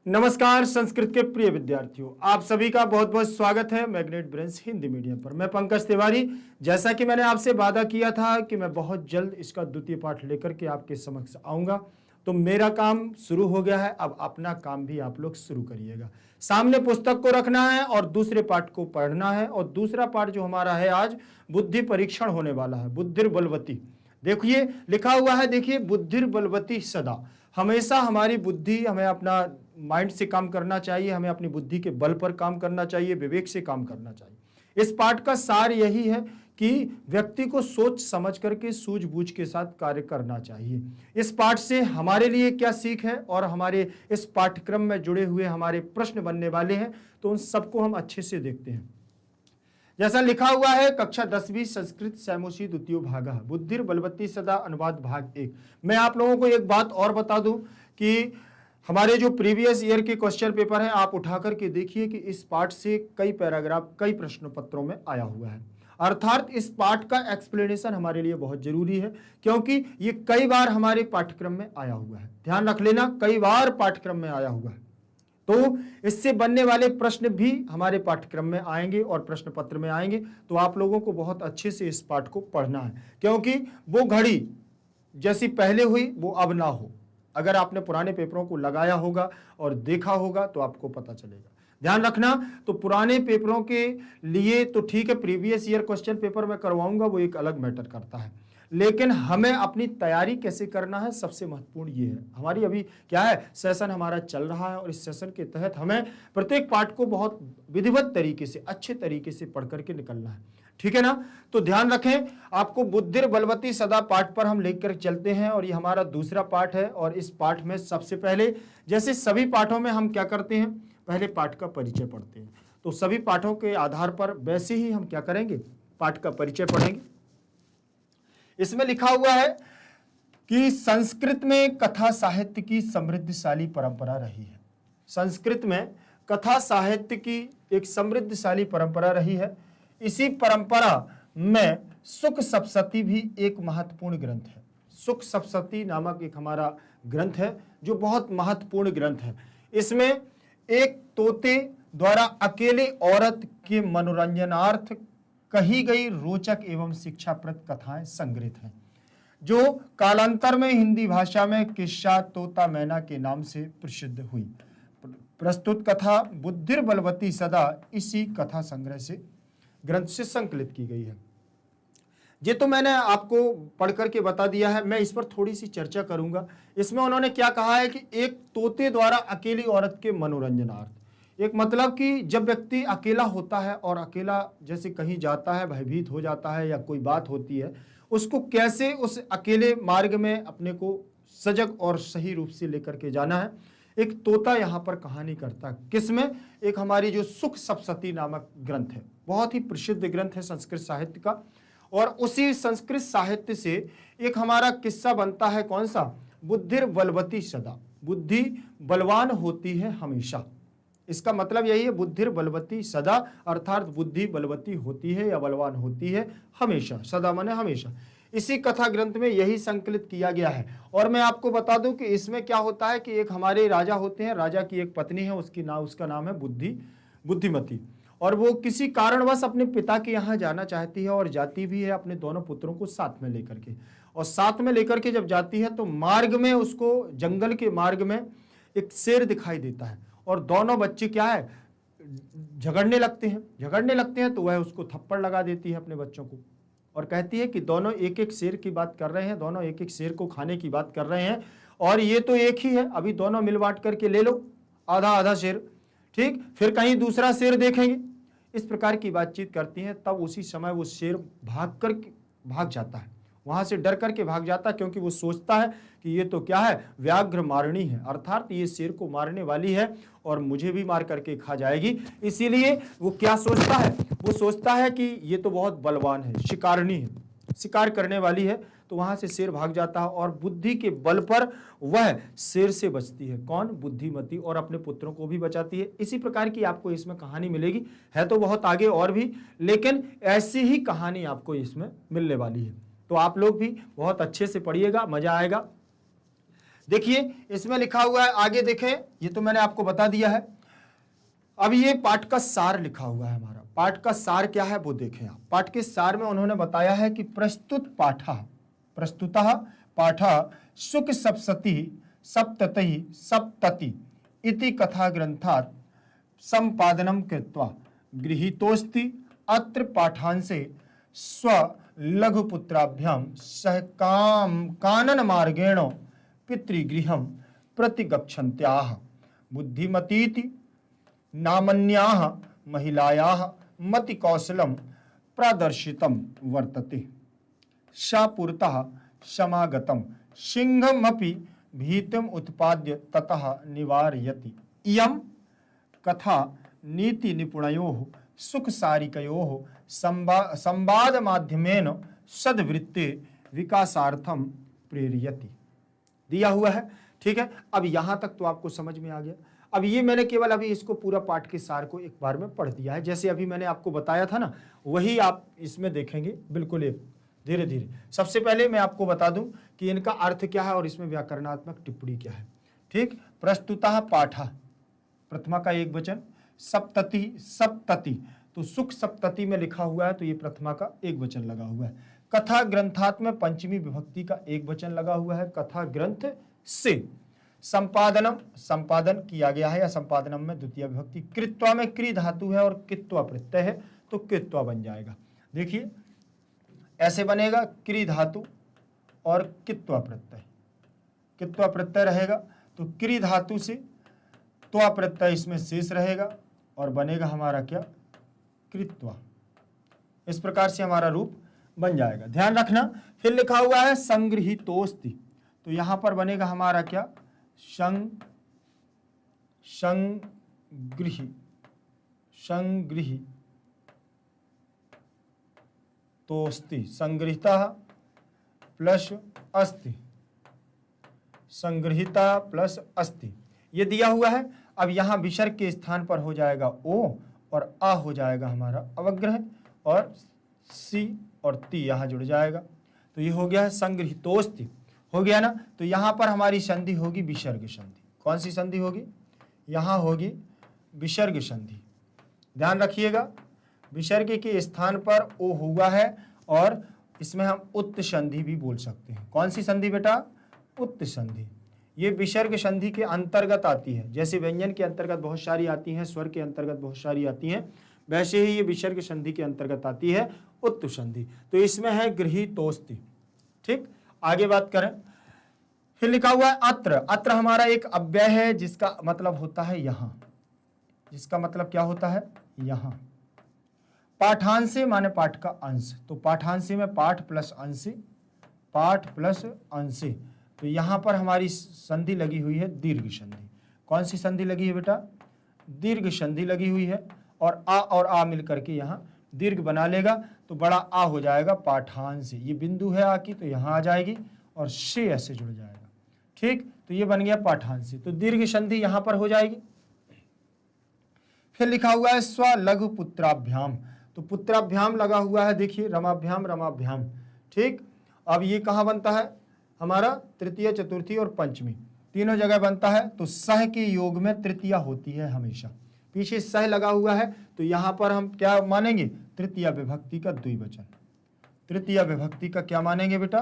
नमस्कार संस्कृत के प्रिय विद्यार्थियों, आप सभी का बहुत बहुत स्वागत है मैग्नेट ब्रेन्स हिंदी मीडियम पर। मैं पंकज तिवारी। जैसा कि मैंने आपसे वादा किया था कि मैं बहुत जल्द इसका द्वितीय पाठ लेकर के आपके समक्ष आऊंगा, तो मेरा काम शुरू हो गया है। अब अपना काम भी आप लोग शुरू करिएगा। सामने पुस्तक को रखना है और दूसरे पाठ को पढ़ना है। और दूसरा पाठ जो हमारा है आज बुद्धि परीक्षण होने वाला है, बुद्धिर बलवती। देखिए लिखा हुआ है, देखिए बुद्धिर बलवती सदा। हमेशा हमारी बुद्धि, हमें अपना माइंड से काम करना चाहिए, हमें अपनी बुद्धि के बल पर काम करना चाहिए, विवेक से काम करना चाहिए। इस पाठ का सार यही है कि व्यक्ति को सोच समझ करके सूझबूझ के साथ कार्य करना चाहिए। इस पाठ से हमारे लिए क्या सीख है और हमारे इस पाठ्यक्रम में जुड़े हुए हमारे प्रश्न बनने वाले हैं, तो उन सबको हम अच्छे से देखते हैं। जैसा लिखा हुआ है, कक्षा 10वीं संस्कृत सैमोसी द्वितीय भाग बुद्धिर बलवती सदा अनुवाद भाग 1। मैं आप लोगों को एक बात और बता दूं कि हमारे जो प्रीवियस ईयर के क्वेश्चन पेपर हैं, आप उठा करके देखिए कि इस पाठ से कई पैराग्राफ कई प्रश्न पत्रों में आया हुआ है। अर्थात इस पाठ का एक्सप्लेनेशन हमारे लिए बहुत जरूरी है, क्योंकि ये कई बार हमारे पाठ्यक्रम में आया हुआ है। ध्यान रख लेना, कई बार पाठ्यक्रम में आया हुआ है, तो इससे बनने वाले प्रश्न भी हमारे पाठ्यक्रम में आएंगे और प्रश्न पत्र में आएंगे। तो आप लोगों को बहुत अच्छे से इस पाठ को पढ़ना है, क्योंकि वो घड़ी जैसी पहले हुई वो अब ना हो। अगर आपने पुराने पेपरों को लगाया होगा और देखा होगा तो आपको पता चलेगा। ध्यान रखना, तो पुराने पेपरों के लिए तो ठीक है, प्रीवियस ईयर क्वेश्चन पेपर में करवाऊंगा, वो एक अलग मैटर करता है, लेकिन हमें अपनी तैयारी कैसे करना है सबसे महत्वपूर्ण ये है। हमारी अभी क्या है, सेशन हमारा चल रहा है और इस सेशन के तहत हमें प्रत्येक पाठ को बहुत विधिवत तरीके से, अच्छे तरीके से पढ़ करके निकलना है, ठीक है ना। तो ध्यान रखें, आपको बुद्धिर बलवती सदा पाठ पर हम लेकर चलते हैं और ये हमारा दूसरा पाठ है। और इस पाठ में सबसे पहले, जैसे सभी पाठों में हम क्या करते हैं, पहले पाठ का परिचय पढ़ते हैं। तो सभी पाठों के आधार पर वैसे ही हम क्या करेंगे, पाठ का परिचय पढ़ेंगे। इसमें लिखा हुआ है कि संस्कृत में कथा साहित्य की समृद्धशाली परंपरा रही है। संस्कृत में कथा साहित्य की एक समृद्धशाली परंपरा रही है। इसी परंपरा में सुख सप्तशती भी एक महत्वपूर्ण ग्रंथ है। सुख सप्तशती नामक एक हमारा ग्रंथ है जो बहुत महत्वपूर्ण ग्रंथ है। इसमें एक तोते द्वारा अकेले औरत के मनोरंजनार्थ कही गई रोचक एवं शिक्षाप्रद कथाएं संग्रहित हैं, जो कालांतर में हिंदी भाषा में किस्सा तोता मैना के नाम से प्रसिद्ध हुई। प्रस्तुत कथा बुद्धिर बलवती सदा इसी कथा संग्रह से, ग्रंथ से संकलित की गई है। ये तो मैंने आपको पढ़ करके बता दिया है, मैं इस पर थोड़ी सी चर्चा करूंगा। इसमें उन्होंने क्या कहा है कि एक तोते द्वारा अकेली औरत के मनोरंजनार्थ, एक मतलब कि जब व्यक्ति अकेला होता है और अकेला जैसे कहीं जाता है, भयभीत हो जाता है या कोई बात होती है, उसको कैसे उस अकेले मार्ग में अपने को सजग और सही रूप से लेकर के जाना है, एक तोता यहाँ पर कहानी करता है। किसमें, एक हमारी जो सुख सप्तशती नामक ग्रंथ है, बहुत ही प्रसिद्ध ग्रंथ है संस्कृत साहित्य का। और उसी संस्कृत साहित्य से एक हमारा किस्सा बनता है, कौन सा, बुद्धिर बलवती सदा, बुद्धि बलवान होती है हमेशा। इसका मतलब यही है, बुद्धिर बलवती सदा, अर्थात बुद्धि बलवती होती है या बलवान होती है हमेशा। सदा माने हमेशा। इसी कथा ग्रंथ में यही संकलित किया गया है। और मैं आपको बता दूं कि इसमें क्या होता है कि एक हमारे राजा होते हैं, राजा की एक पत्नी है, उसका नाम है बुद्धिमती। और वो किसी कारणवश अपने पिता के यहाँ जाना चाहती है और जाती भी है अपने दोनों पुत्रों को साथ में लेकर के। और साथ में लेकर के जब जाती है तो मार्ग में उसको, जंगल के मार्ग में एक शेर दिखाई देता है और दोनों बच्चे क्या है, झगड़ने लगते हैं। तो वह उसको थप्पड़ लगा देती है अपने बच्चों को और कहती है कि दोनों एक एक शेर की बात कर रहे हैं, दोनों एक एक शेर को खाने की बात कर रहे हैं और ये तो एक ही है, अभी दोनों मिल बांट करके ले लो आधा आधा शेर, ठीक, फिर कहीं दूसरा शेर देखेंगे। इस प्रकार की बातचीत करती हैं। तब उसी समय वो शेर भाग जाता है, वहां से डर करके भाग जाता है, क्योंकि वो सोचता है कि ये तो क्या है, व्याघ्र मारणी है, अर्थात ये शेर को मारने वाली है और मुझे भी मार करके खा जाएगी। इसीलिए वो क्या सोचता है, वो सोचता है कि ये तो बहुत बलवान है, शिकारणी है, शिकार करने वाली है। तो वहां से शेर भाग जाता है और बुद्धि के बल पर वह शेर से बचती है। कौन, बुद्धिमती, और अपने पुत्रों को भी बचाती है। इसी प्रकार की आपको इसमें कहानी मिलेगी, है तो बहुत आगे और भी, लेकिन ऐसी ही कहानी आपको इसमें मिलने वाली है। तो आप लोग भी बहुत अच्छे से पढ़िएगा, मजा आएगा। देखिए इसमें लिखा हुआ है, आगे देखें, ये तो मैंने आपको बता दिया है। अब ये पाठ का सार लिखा हुआ है हमारा। पाठ का सार क्या है वो देखें आप। पाठ के सार में उन्होंने बताया है कि प्रस्तुतः पाठः सुख सप्तति सप्तति सप्तति इति कथा ग्रंथात् संपादनम कृत्वा गृहीतोस्ति। अत्र पाठांसे स्व लघुपुत्राभ्याम सह कानन मार्गेण पितृगृहं प्रतिगच्छन्त्याः बुद्धिमतीति नामन्याः महिलायाः मतिकौशलं प्रदर्शितं वर्तते। सा पुरतः समागतं सिंहमपि भीतिम् उत्पाद्य ततः निवारयति। इयं कथा नीति निपुणयोः सुखसारिकयोः संवाद माध्यमेन सद्वृत्ते विकासार्थम प्रेरयति। दिया हुआ है, ठीक है। अब यहां तक तो आपको समझ में आ गया। अब ये मैंने केवल अभी इसको पूरा पाठ के सार को एक बार में पढ़ दिया है, जैसे अभी मैंने आपको बताया था ना, वही आप इसमें देखेंगे बिल्कुल एक धीरे धीरे। सबसे पहले मैं आपको बता दूं कि इनका अर्थ क्या है और इसमें व्याकरणात्मक टिप्पणी क्या है। ठीक, प्रस्तुतः पाठः प्रथमा का एक वचन, सप्तति सप्तति तो सुख सप्तति में लिखा हुआ है तो ये प्रथमा का एक वचन लगा हुआ है। कथा ग्रंथात् में पंचमी विभक्ति का एक वचन लगा हुआ है, कथा ग्रंथ से। संपादनम संपादन किया गया है या संपादनम में द्वितीय विभक्ति। कृत्वा में क्री धातु है और कित्वा प्रत्यय है तो कित्वा बन जाएगा। देखिए ऐसे बनेगा, क्री धातु और कित्वा प्रत्यय, कित्वा प्रत्यय रहेगा तो क्री धातु से त्वा प्रत्यय इसमें शेष रहेगा और बनेगा हमारा क्या, कृत्वा। इस प्रकार से हमारा रूप बन जाएगा, ध्यान रखना। फिर लिखा हुआ है संगृहीतोस्ति, तो यहां पर बनेगा हमारा क्या, संगृही तोस्ति, संगृहीता प्लस अस्ति, संगृहीता प्लस अस्ति, ये दिया हुआ है। अब यहां विसर्ग के स्थान पर हो जाएगा ओ और आ हो जाएगा हमारा अवग्रह और सी और ती यहां जुड़ जाएगा, तो ये हो गया है संगृहीतोस्ति, हो गया ना। तो यहां पर हमारी संधि होगी विसर्ग संधि। कौन सी संधि होगी, यहां होगी विसर्ग संधि, ध्यान रखिएगा। विसर्ग के स्थान पर ओ हुआ है और इसमें हम उत्त संधि भी बोल सकते हैं। कौन सी संधि बेटा, उत्त संधि। ये विसर्ग संधि के अंतर्गत आती है, जैसे व्यंजन के अंतर्गत बहुत सारी आती हैं, स्वर के अंतर्गत बहुत सारी आती हैं, वैसे ही ये विसर्ग संधि के अंतर्गत आती है उत्त संधि। तो इसमें है गृहीतोस्ति। ठीक, आगे बात करें। फिर लिखा हुआ है अत्र, अत्र हमारा एक अव्यय है जिसका मतलब होता है यहां, जिसका मतलब क्या होता है, यहां। पाठांशे माने पाठ का अंश, तो पाठांशे में पाठ प्लस अंश, पाठ प्लस अंश, तो यहां पर हमारी संधि लगी हुई है दीर्घ संधि। कौन सी संधि लगी है बेटा, दीर्घ संधि लगी हुई है और आ मिलकर के यहां दीर्घ बना लेगा तो बड़ा आ हो जाएगा पाठांश। ये बिंदु है आ की तो यहां आ जाएगी और से ऐसे जुड़ जाएगा। ठीक, तो ये बन गया पाठांश, तो दीर्घ संधि यहां पर हो जाएगी। फिर लिखा हुआ है स्व लघु पुत्राभ्याम, तो पुत्राभ्याम लगा हुआ है, देखिए रमाभ्याम रमाभ्याम। ठीक, अब ये कहां बनता है हमारा, तृतीय चतुर्थी और पंचमी तीनों जगह बनता है। तो सह के योग में तृतीया होती है हमेशा, पीछे सह लगा हुआ है तो यहां पर हम क्या मानेंगे, तृतीय विभक्ति का द्विवचन। तृतीय विभक्ति का क्या मानेंगे बेटा,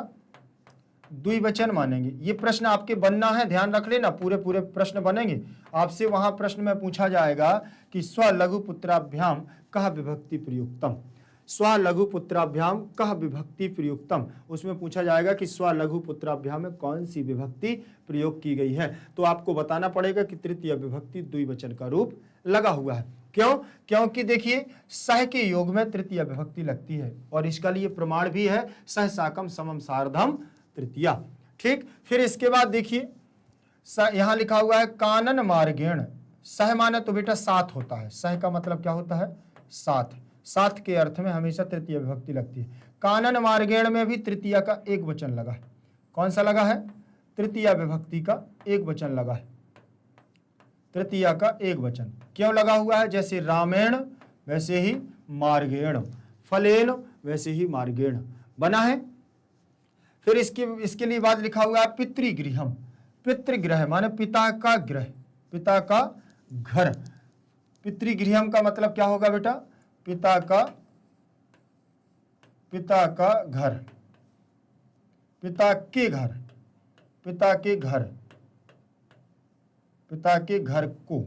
द्विवचन मानेंगे। ये प्रश्न आपके बनना है, ध्यान रख लेना, पूरे पूरे प्रश्न बनेंगे आपसे। वहां प्रश्न में पूछा जाएगा कि स्व लघु पुत्राभ्याम कह विभक्ति प्रयुक्तम, स्व लघु पुत्राभ्याम कह विभक्ति प्रयुक्तम, उसमें पूछा जाएगा कि स्व लघु पुत्राभ्याम में कौन सी विभक्ति प्रयोग की गई है। तो आपको बताना पड़ेगा कि तृतीय विभक्ति द्विवचन का रूप लगा हुआ है। क्यों, क्योंकि देखिए सह के योग में तृतीय विभक्ति लगती है और इसका लिए प्रमाण भी है सह साकम समम सार्धम तृतीया। ठीक, फिर इसके बाद देखिए यहां लिखा हुआ है कानन मार्गेण, सह माने तो बेटा साथ होता है, सह का मतलब क्या होता है, साथ, साथ के अर्थ में हमेशा तृतीय विभक्ति लगती है। कानन मार्गेण में भी तृतीया का एक वचन लगा है। कौन सा लगा है, तृतीय विभक्ति का एक वचन लगा है, तृतीया का एक वचन। क्यों लगा हुआ है, जैसे रामेण वैसे ही मार्गेण, फलेन वैसे ही मार्गेण बना है। फिर इसके लिए बाद लिखा हुआ है पितृगृहम, पितृगृह माने पिता का गृह, पिता का घर। पितृगृहम का मतलब क्या होगा बेटा? पिता का घर, पिता के घर, पिता के घर, पिता के घर को।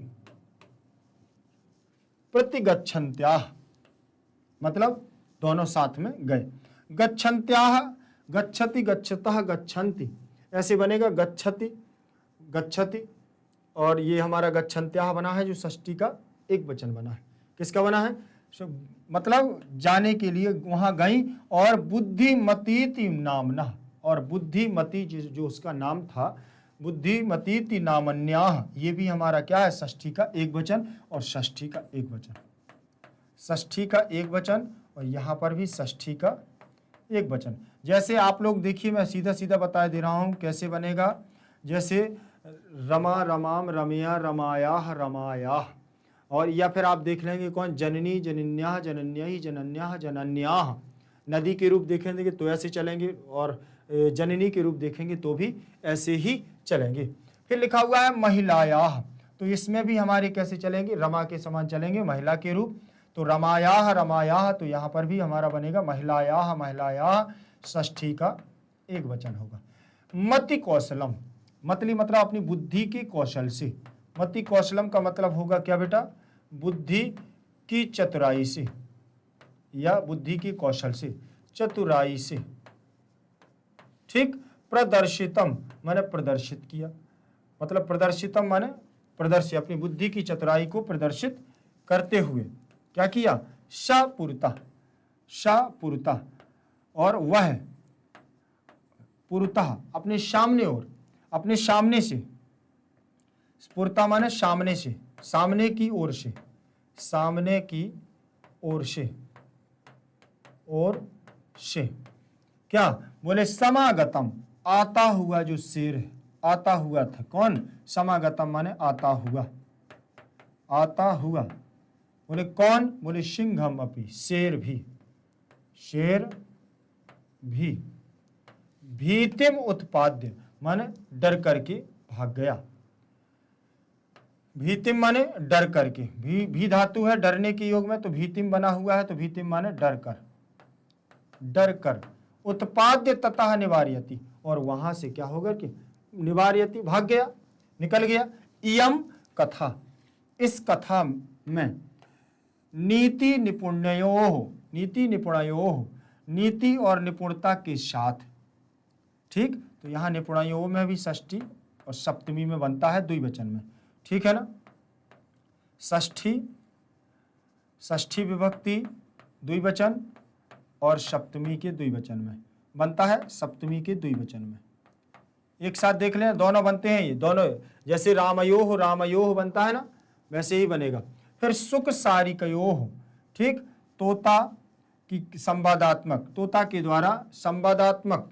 प्रतिगच्छन्त्याः मतलब दोनों साथ में गए। गच्छन्त्याः, गच्छति, गच्छतः, गच्छन्ति, ऐसे बनेगा गच्छति, गच्छति। और ये हमारा गच्छन्त्याः बना है जो षष्ठी का एक वचन बना है। किसका बना है? मतलब जाने के लिए वहां गई। और बुद्धिमती नामना, और बुद्धिमती जो उसका नाम था, बुद्धिमती नामन्याः, ये भी हमारा क्या है? षष्ठी का एक वचन और षष्ठी का एक वचन, षष्ठी का एक वचन और यहाँ पर भी षष्ठी का एक वचन। जैसे आप लोग देखिए, मैं सीधा सीधा बता दे रहा हूँ कैसे बनेगा। जैसे रमा, रमाम, रमया, रमायाः, रमायाः। और या फिर आप देख लेंगे कौन? जननी, जनन्याः, जनन्यैः, जनन्याः, जनन्याः। नदी के रूप देखेंगे तो ऐसे चलेंगे, और जननी के रूप देखेंगे तो भी ऐसे ही चलेंगे। फिर लिखा हुआ है महिलायाः, तो इसमें भी हमारे कैसे चलेंगे? रमा के समान चलेंगे, महिला के रूप। तो रमायाः, रमायाः, तो यहाँ पर भी हमारा बनेगा महिलायाः, महिलायाः, षष्ठी का एक वचन होगा। मति कौशलम, मतली मतलब अपनी बुद्धि के कौशल से। मति कौशलम का मतलब होगा क्या बेटा? बुद्धि की चतुराई से, या बुद्धि के कौशल से, चतुराई से। ठीक। प्रदर्शितम माने प्रदर्शित किया, मतलब प्रदर्शितम माने प्रदर्शित, अपनी बुद्धि की चतुराई को प्रदर्शित करते हुए क्या किया? शापुरता, शापुरता। और वह पुरतः अपने सामने ओर, अपने सामने से, स्फुरता माने सामने से, सामने की ओर से, सामने की ओर से, और से क्या बोले? समागतम, आता हुआ जो शेर है, आता हुआ था। कौन? समागतम माने आता हुआ, आता हुआ। बोले कौन? बोले सिंहम अपि, शेर भी, शेर भी। भीतिम उत्पाद्य माने डर करके भाग गया। भीतिम माने डर करके, भी धातु है डरने के योग में, तो भीतिम बना हुआ है, तो भीतिम माने डर कर, डर कर। उत्पाद्य ततः निवार्यति, और वहां से क्या होगा कि निवार्यति, भाग गया, निकल गया। इयम कथा, इस कथा में नीति निपुण्योः, नीति निपुणयोः, नीति और निपुणता के साथ। ठीक। तो यहाँ निपुणयोः में भी षष्ठी और सप्तमी में बनता है द्विवचन में। ठीक है ना? षष्ठी, षष्ठी विभक्ति द्विवचन और सप्तमी के द्विवचन में बनता है, सप्तमी के द्विवचन में। एक साथ देख लें, दोनों बनते हैं ये दोनों, जैसे रामयोः, रामयोः बनता है ना, वैसे ही बनेगा। फिर सुख सारिकयोः, ठीक, तोता की संवादात्मक, तोता के द्वारा संवादात्मक,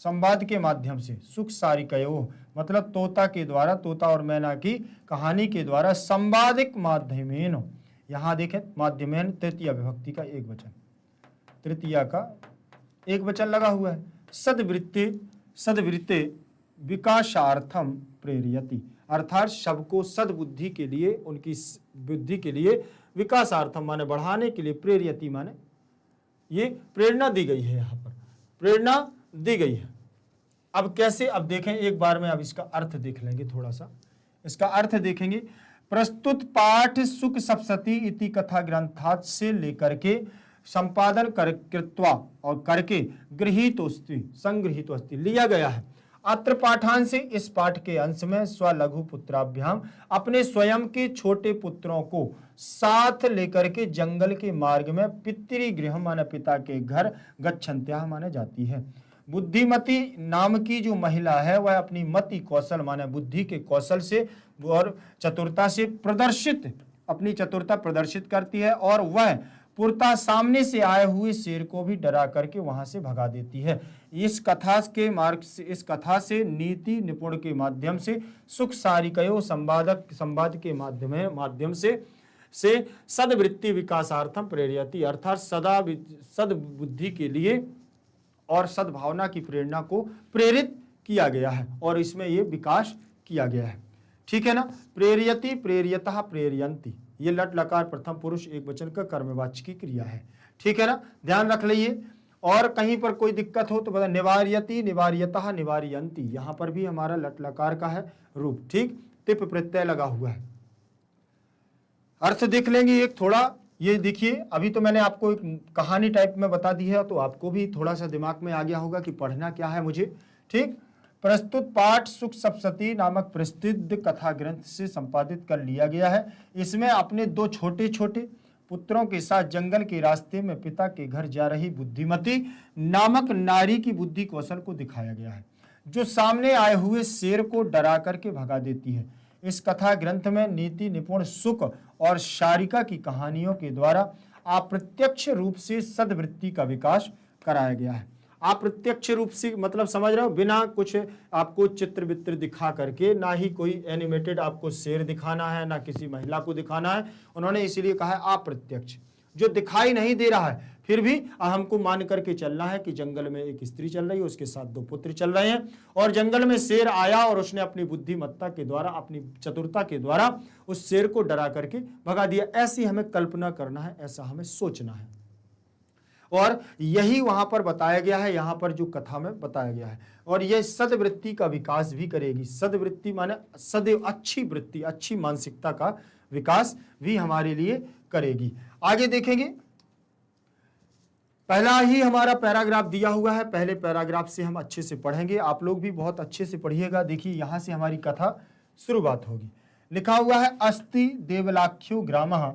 संवाद के माध्यम से, सुख सारिकयोः मतलब तोता के द्वारा, तोता और मैना की कहानी के द्वारा, संवादिक माध्यमेन, यहाँ देखें माध्यमेन तृतीय विभक्ति का एक वचन, तृतीया का एक वचन लगा हुआ है। सद्वृत्ति, सद्वृत्ते विकासार्थम प्रेरयति, अर्थात सबको सद्बुद्धि के लिए, उनकी बुद्धि के लिए, विकासार्थम माने बढ़ाने के लिए, प्रेरयति माने ये प्रेरणा दी गई है, यहाँ पर प्रेरणा दी गई है। अब कैसे? अब देखें एक बार में, अब इसका अर्थ देख लेंगे, थोड़ा सा इसका अर्थ देखेंगे। प्रस्तुत पाठ सुख सप्तशती इति कथा ग्रंथात से लेकर के संपादन कृत्वा और करके गृहीतोस्ति, संगृहीतोस्ति लिया गया है। अत्र पाठांश से, इस पाठ के अंश में स्वलघु पुत्राभ्याम, अपने स्वयं के छोटे पुत्रों को साथ लेकर के जंगल के मार्ग में पितृगृह माने पिता के घर, गच्छन्त्याः माने जाती है। बुद्धिमती नाम की जो महिला है वह अपनी मति कौशल माने बुद्धि के कौशल से और चतुरता से प्रदर्शित, अपनी चतुरता प्रदर्शित करती है, और वह पुरता सामने से आए हुए शेर को भी डरा करके वहां से भगा देती है। इस कथा के मार्ग से, इस कथा से नीति निपुण के माध्यम से, सुख सारिकयोः संवादक, संवाद के माध्यम से सद्वृत्ति विकासार्थम प्रेरयति, अर्थात सदा सद्बुद्धि के लिए और सद्भावना की प्रेरणा को प्रेरित किया गया है और इसमें ये विकास किया गया है। ठीक है ना। प्रेरयति, प्रेरयतः, प्रेरयन्ति, ये लट लकार प्रथम पुरुष एक वचन का कर्मवाची की क्रिया है। ठीक है ना, ध्यान रख लीजिए। और कहीं पर कोई दिक्कत हो तो बता, निवार्यति, निवार्यतः, निवार्यन्ति, यहां पर भी हमारा लट लकार का है रूप। ठीक, तिप प्रत्यय लगा हुआ है। अर्थ देख लेंगे एक थोड़ा, ये देखिए अभी तो मैंने आपको एक कहानी टाइप में बता दी है, तो आपको भी थोड़ा सा दिमाग में आ गया होगा कि पढ़ना क्या है मुझे। ठीक, प्रस्तुत पाठ सुख सप्तशती नामक प्रसिद्ध कथा ग्रंथ से संपादित कर लिया गया है। इसमें अपने दो छोटे छोटे पुत्रों के साथ जंगल के रास्ते में पिता के घर जा रही बुद्धिमती नामक नारी की बुद्धि कौशल को दिखाया गया है, जो सामने आए हुए शेर को डरा करके भगा देती है। इस कथा ग्रंथ में नीति निपुण सुक और शारिका की कहानियों के द्वारा अप्रत्यक्ष रूप से सद्वृत्ति का विकास कराया गया है। अप्रत्यक्ष रूप से मतलब समझ रहे हो, बिना कुछ आपको चित्र वित्र दिखा करके, ना ही कोई एनिमेटेड आपको शेर दिखाना है, ना किसी महिला को दिखाना है। उन्होंने इसीलिए कहा है अप्रत्यक्ष, जो दिखाई नहीं दे रहा है फिर भी हमको मान करके चलना है कि जंगल में एक स्त्री चल रही है, उसके साथ दो पुत्र चल रहे हैं और जंगल में शेर आया और उसने अपनी बुद्धिमत्ता के द्वारा, अपनी चतुरता के द्वारा उस शेर को डरा करके भगा दिया। ऐसी हमें कल्पना करना है, ऐसा हमें सोचना है और यही वहां पर बताया गया है, यहां पर जो कथा में बताया गया है। और यह सद्वृत्ति का विकास भी करेगी। सद्वृत्ति माने सदैव अच्छी वृत्ति, अच्छी मानसिकता का विकास भी हमारे लिए करेगी। आगे देखेंगे, पहला ही हमारा पैराग्राफ दिया हुआ है, पहले पैराग्राफ से हम अच्छे से पढ़ेंगे, आप लोग भी बहुत अच्छे से पढ़िएगा। देखिए यहां से हमारी कथा शुरुआत होगी। लिखा हुआ है अस्ति देवलाख्यो ग्रामः,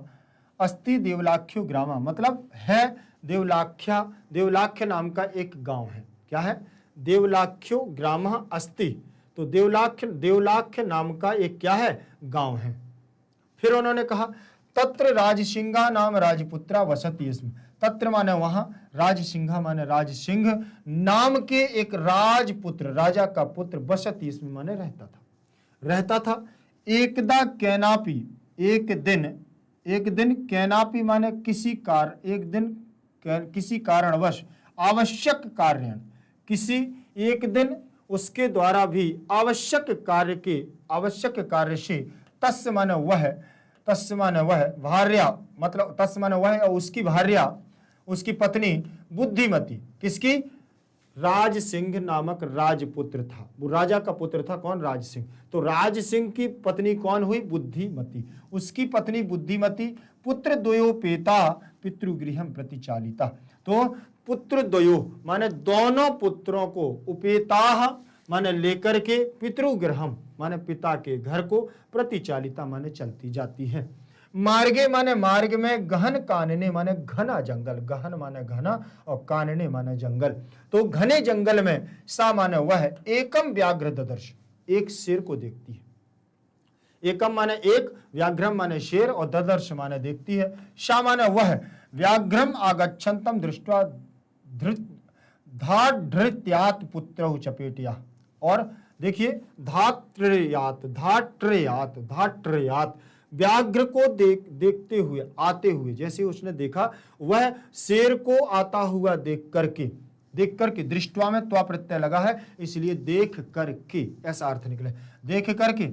अस्ति देवलाख्यो ग्रामः मतलब है देवलाख्या, देवलाख्य नाम का एक गांव है। क्या है? देवलाख्यो ग्रामः अस्ति, तो देवलाख्य नाम का एक क्या है? गांव है। फिर उन्होंने कहा तत्र राजसिंहा नाम राजपुत्रा वसति स्म, तत्र माने वहां, राजसिंहा माने राजसिंह नाम के एक राजपुत्र, राजा का पुत्र, वसति इसमें माने रहता था। एकदा कैनापी, एक दिन कैनापी माने किसी कारणवश, आवश्यक कार्य, किसी एक दिन उसके द्वारा भी आवश्यक कार्य से तस्य माने वह भार्या, मतलब तस्य माने वह और उसकी भार्या, उसकी पत्नी बुद्धिमती, किसकी? राज सिंह नामक राजपुत्र था, वो राजा का पुत्र था। कौन? राज सिंह। तो राज सिंह की पत्नी कौन हुई? बुद्धिमती। उसकी पत्नी बुद्धिमती पुत्र द्वयो पेता पितृगृहम प्रतिचालिता, तो पुत्र द्वयो माने दोनों पुत्रों को, उपेता माने लेकर के, पितृगृहम माने पिता के घर को, प्रतिचालिता माने चलती जाती है। मार्गे माने मार्ग में, गहन कानने माने घना जंगल, गहन माने घना और कानने माने जंगल, तो घने जंगल में, सा माने वह, एकम व्याघ्र ददर्श, एक शेर को देखती है। एकम माने एक, व्याघ्रम माने शेर और ददर्श माने देखती है। सा माने वह, व्याघ्रम आगच्छन्तम दृष्ट्वा धाढृत्यात् पुत्रौ चपेटिया, और देखिए धाट्रयात व्याघ्र को देखते हुए, आते हुए, जैसे उसने देखा, वह शेर को आता हुआ देख करके, दृष्टवा में त्वा प्रत्यय लगा है इसलिए देख करके, ऐसा अर्थ निकले, देख करके।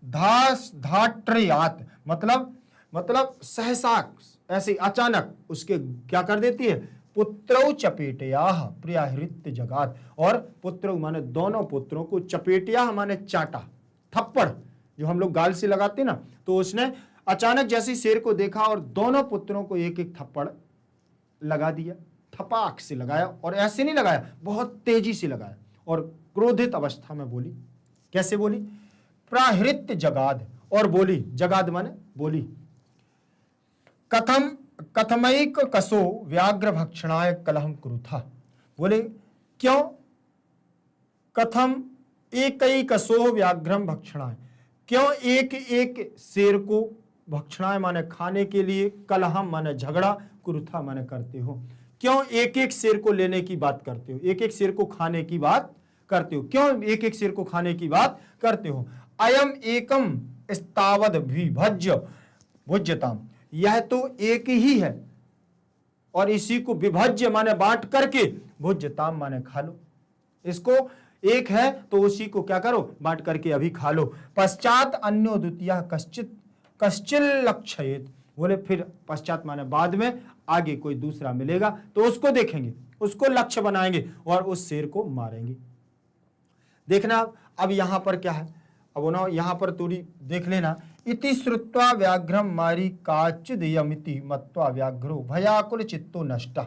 धाट्रयात मतलब सहसा, ऐसे अचानक उसके क्या कर देती है? पुत्रौ चपेटयाह प्रियाहृत्य जगात, और पुत्रौ माने दोनों पुत्रों को, चपेटयाह माने चाटा, थप्पड़ जो हम लोग गाल से लगाते ना, तो उसने अचानक जैसे शेर को देखा और दोनों पुत्रों को एक एक थप्पड़ लगा दिया, थपाक से लगाया, और ऐसे नहीं लगाया, बहुत तेजी से लगाया, और क्रोधित अवस्था में बोली। कैसे बोली? प्राहृत्य जगाद, और बोली, जगाद माने बोली, कथमैक कसो व्याघ्र भक्षणाय कलहम कुरुथा, बोले क्यों? कथम एक कसो व्याघ्रम भक्षणाय, क्यों एक एक शेर को, भक्षणाय माने खाने के लिए, कलहम माने झगड़ा, कुरुथा माने करते हो, क्यों एक एक शेर को लेने की बात करते हो, एक एक शेर को खाने की बात करते हो, क्यों एक एक शेर को खाने की बात करते हो? अयम एकम स्तावद विभज्य भुज्यताम, यह तो एक ही है और इसी को विभज्य माने बांट करके, भुज्यताम माने खा लो, इसको एक है तो उसी को क्या करो, बांट करके अभी खा लो। पश्चात अन्यो द्वितीय कश्चित कश्चिल लक्षयेत, बोले फिर पश्चात माने बाद में, आगे कोई दूसरा मिलेगा तो उसको देखेंगे, उसको लक्ष्य बनाएंगे और उस शेर को मारेंगे। देखना अब यहां पर क्या है, अब ना यहां पर थोड़ी देख लेना। इति श्रुत्वा व्याघ्रम मारी काचिद यमिति मत्वा व्याघ्रो भयाकुल चित्तो नष्टा।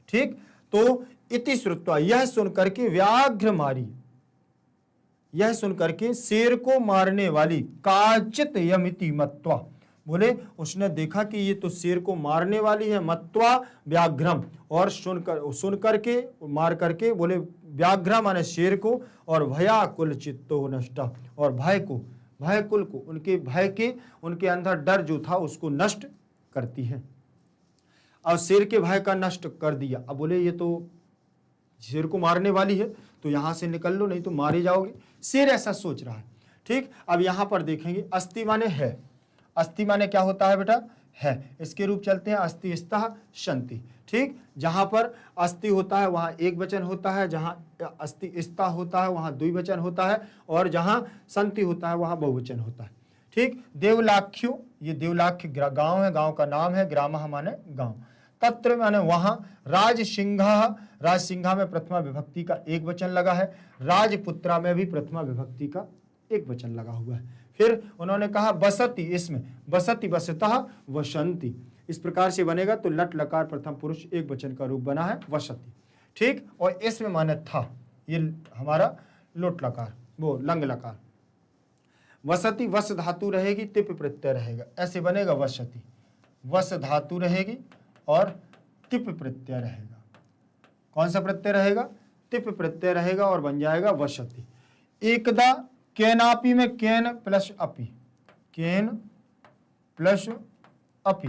ठीक, तो इति श्रुत्वा, यह सुन करके व्याघ्र मारी, यह सुन करके शेर को मारने वाली, काचित यमिति मत्वा, बोले उसने देखा कि ये तो शेर को मारने वाली है, मत्वा व्याघ्रम, और सुन करके मार करके, बोले व्याघ्र माने शेर को, और भयाकुल चित्तो नष्टा, और भय कुल को, उनके भय के, उनके अंदर डर जो था उसको नष्ट करती है। अब शेर के भय का नष्ट कर दिया। अब बोले ये तो शेर को मारने वाली है तो यहां से निकल लो नहीं तो मारे जाओगे, शेर ऐसा सोच रहा है। ठीक, अब यहां पर देखेंगे अस्ति माने है, अस्ति माने क्या होता है बेटा, है। इसके रूप चलते हैं, अस्ति स्तः शंति। ठीक, जहां पर अस्ति होता है वहां एक वचन होता है, जहां अस्ति स्तः होता है वहां द्विवचन होता है, और जहां शंति होता है वहां बहुवचन होता है। ठीक, देवलाख्यो, ये देवलाख्य गांव है, गांव का नाम है, ग्रामः माने गांव, तत्र माने वहां, राजसिंघः, राजसिंघा में प्रथमा विभक्ति का एक वचन लगा है, राजपुत्रा में भी प्रथमा विभक्ति का एक वचन लगा हुआ है। फिर उन्होंने कहा बसती, इसमें बसती वसतः वसंती, इस प्रकार से बनेगा तो लट लकार प्रथम पुरुष एक वचन का रूप बना है वसती। ठीक, और इसमें माने था, ये हमारा लोट लकार, वो लंग लकार। वसती, वस धातु रहेगी, तिप प्रत्यय रहेगा, ऐसे बनेगा वसती, वस धातु रहेगी और तिप प्रत्यय रहेगा। कौन सा प्रत्यय रहेगा, तिप प्रत्यय रहेगा और बन जाएगा वसती। एकदा केनापि में केन प्लस अपि, केन प्लस अपि,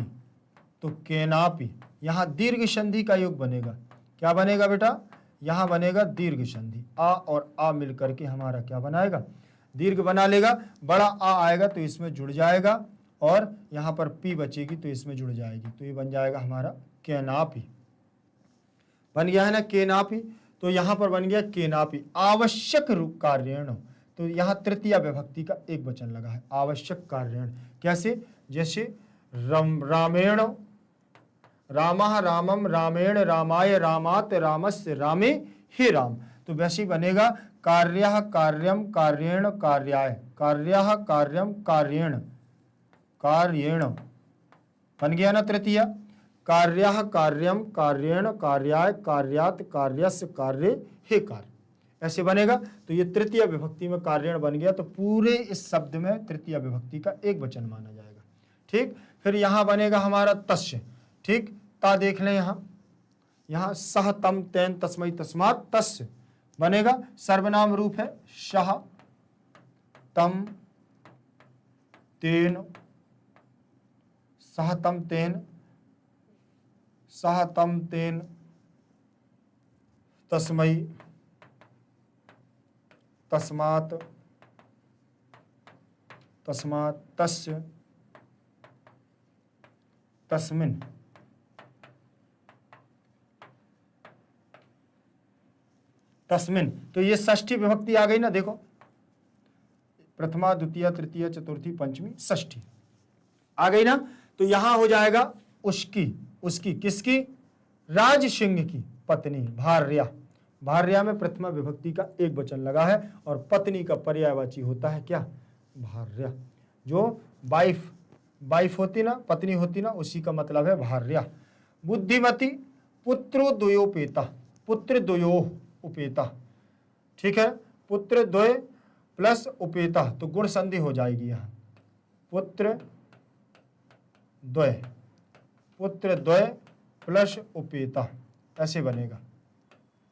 तो केनापि, यहां दीर्घ संधि का योग बनेगा। क्या बनेगा बेटा, यहां बनेगा दीर्घ संधि, आ और आ मिलकर के हमारा क्या बनाएगा, दीर्घ बना लेगा। बड़ा आ आएगा तो इसमें जुड़ जाएगा, और यहां पर पी बचेगी तो इसमें जुड़ जाएगी, तो ये बन जाएगा हमारा केनापि। बन गया है ना केनापि, तो यहां पर बन गया केनापि। आवश्यक रूप कार्यण, तो यहां तृतीय विभक्ति का एक वचन लगा है, आवश्यक कार्यण। कैसे, जैसे रामेण, रामः रामम रामेण रामाय रामात रामस्य रामे हे राम, तो वैसे बनेगा कार्यः कार्यम कार्येण कार्याय, कार्यः कार्यम कार्येण कार्येण, बन गया ना तृतीय। कार्यः कार्यम कार्येण कार्याय कार्यात कार्यस्य कार्ये हे कार्य, ऐसे बनेगा। तो ये तृतीय विभक्ति में कार्यण बन गया, तो पूरे इस शब्द में तृतीय विभक्ति का एक वचन माना जाएगा। ठीक, फिर यहां बनेगा हमारा तस्य। ठीक, ता देख लें, यहां सह तम तेन तस्मै तस्मात् तस्य बनेगा, सर्वनाम रूप है, सह तम तेन, सह तम तेन, सह तम तेन तस्मै तस्मात् तस्मात् तस्य तस्मिन्, तस्मिन्, तो ये षष्ठी विभक्ति आ गई ना, देखो प्रथमा द्वितीय तृतीय चतुर्थी पंचमी षष्ठी आ गई ना। तो यहां हो जाएगा उसकी, उसकी किसकी, राज सिंह की पत्नी भार्या, भार्या में प्रथमा विभक्ति का एक वचन लगा है, और पत्नी का पर्यायवाची होता है क्या, भार्या। जो वाइफ होती ना, पत्नी होती ना, उसी का मतलब है भार्या। बुद्धिमती, पुत्रो द्वयोपेता, पुत्र द्वयो उपेता। ठीक है, पुत्र द्वय प्लस उपेता, तो गुण संधि हो जाएगी यहां, पुत्र द्वय, पुत्र द्वय प्लस उपेता, ऐसे बनेगा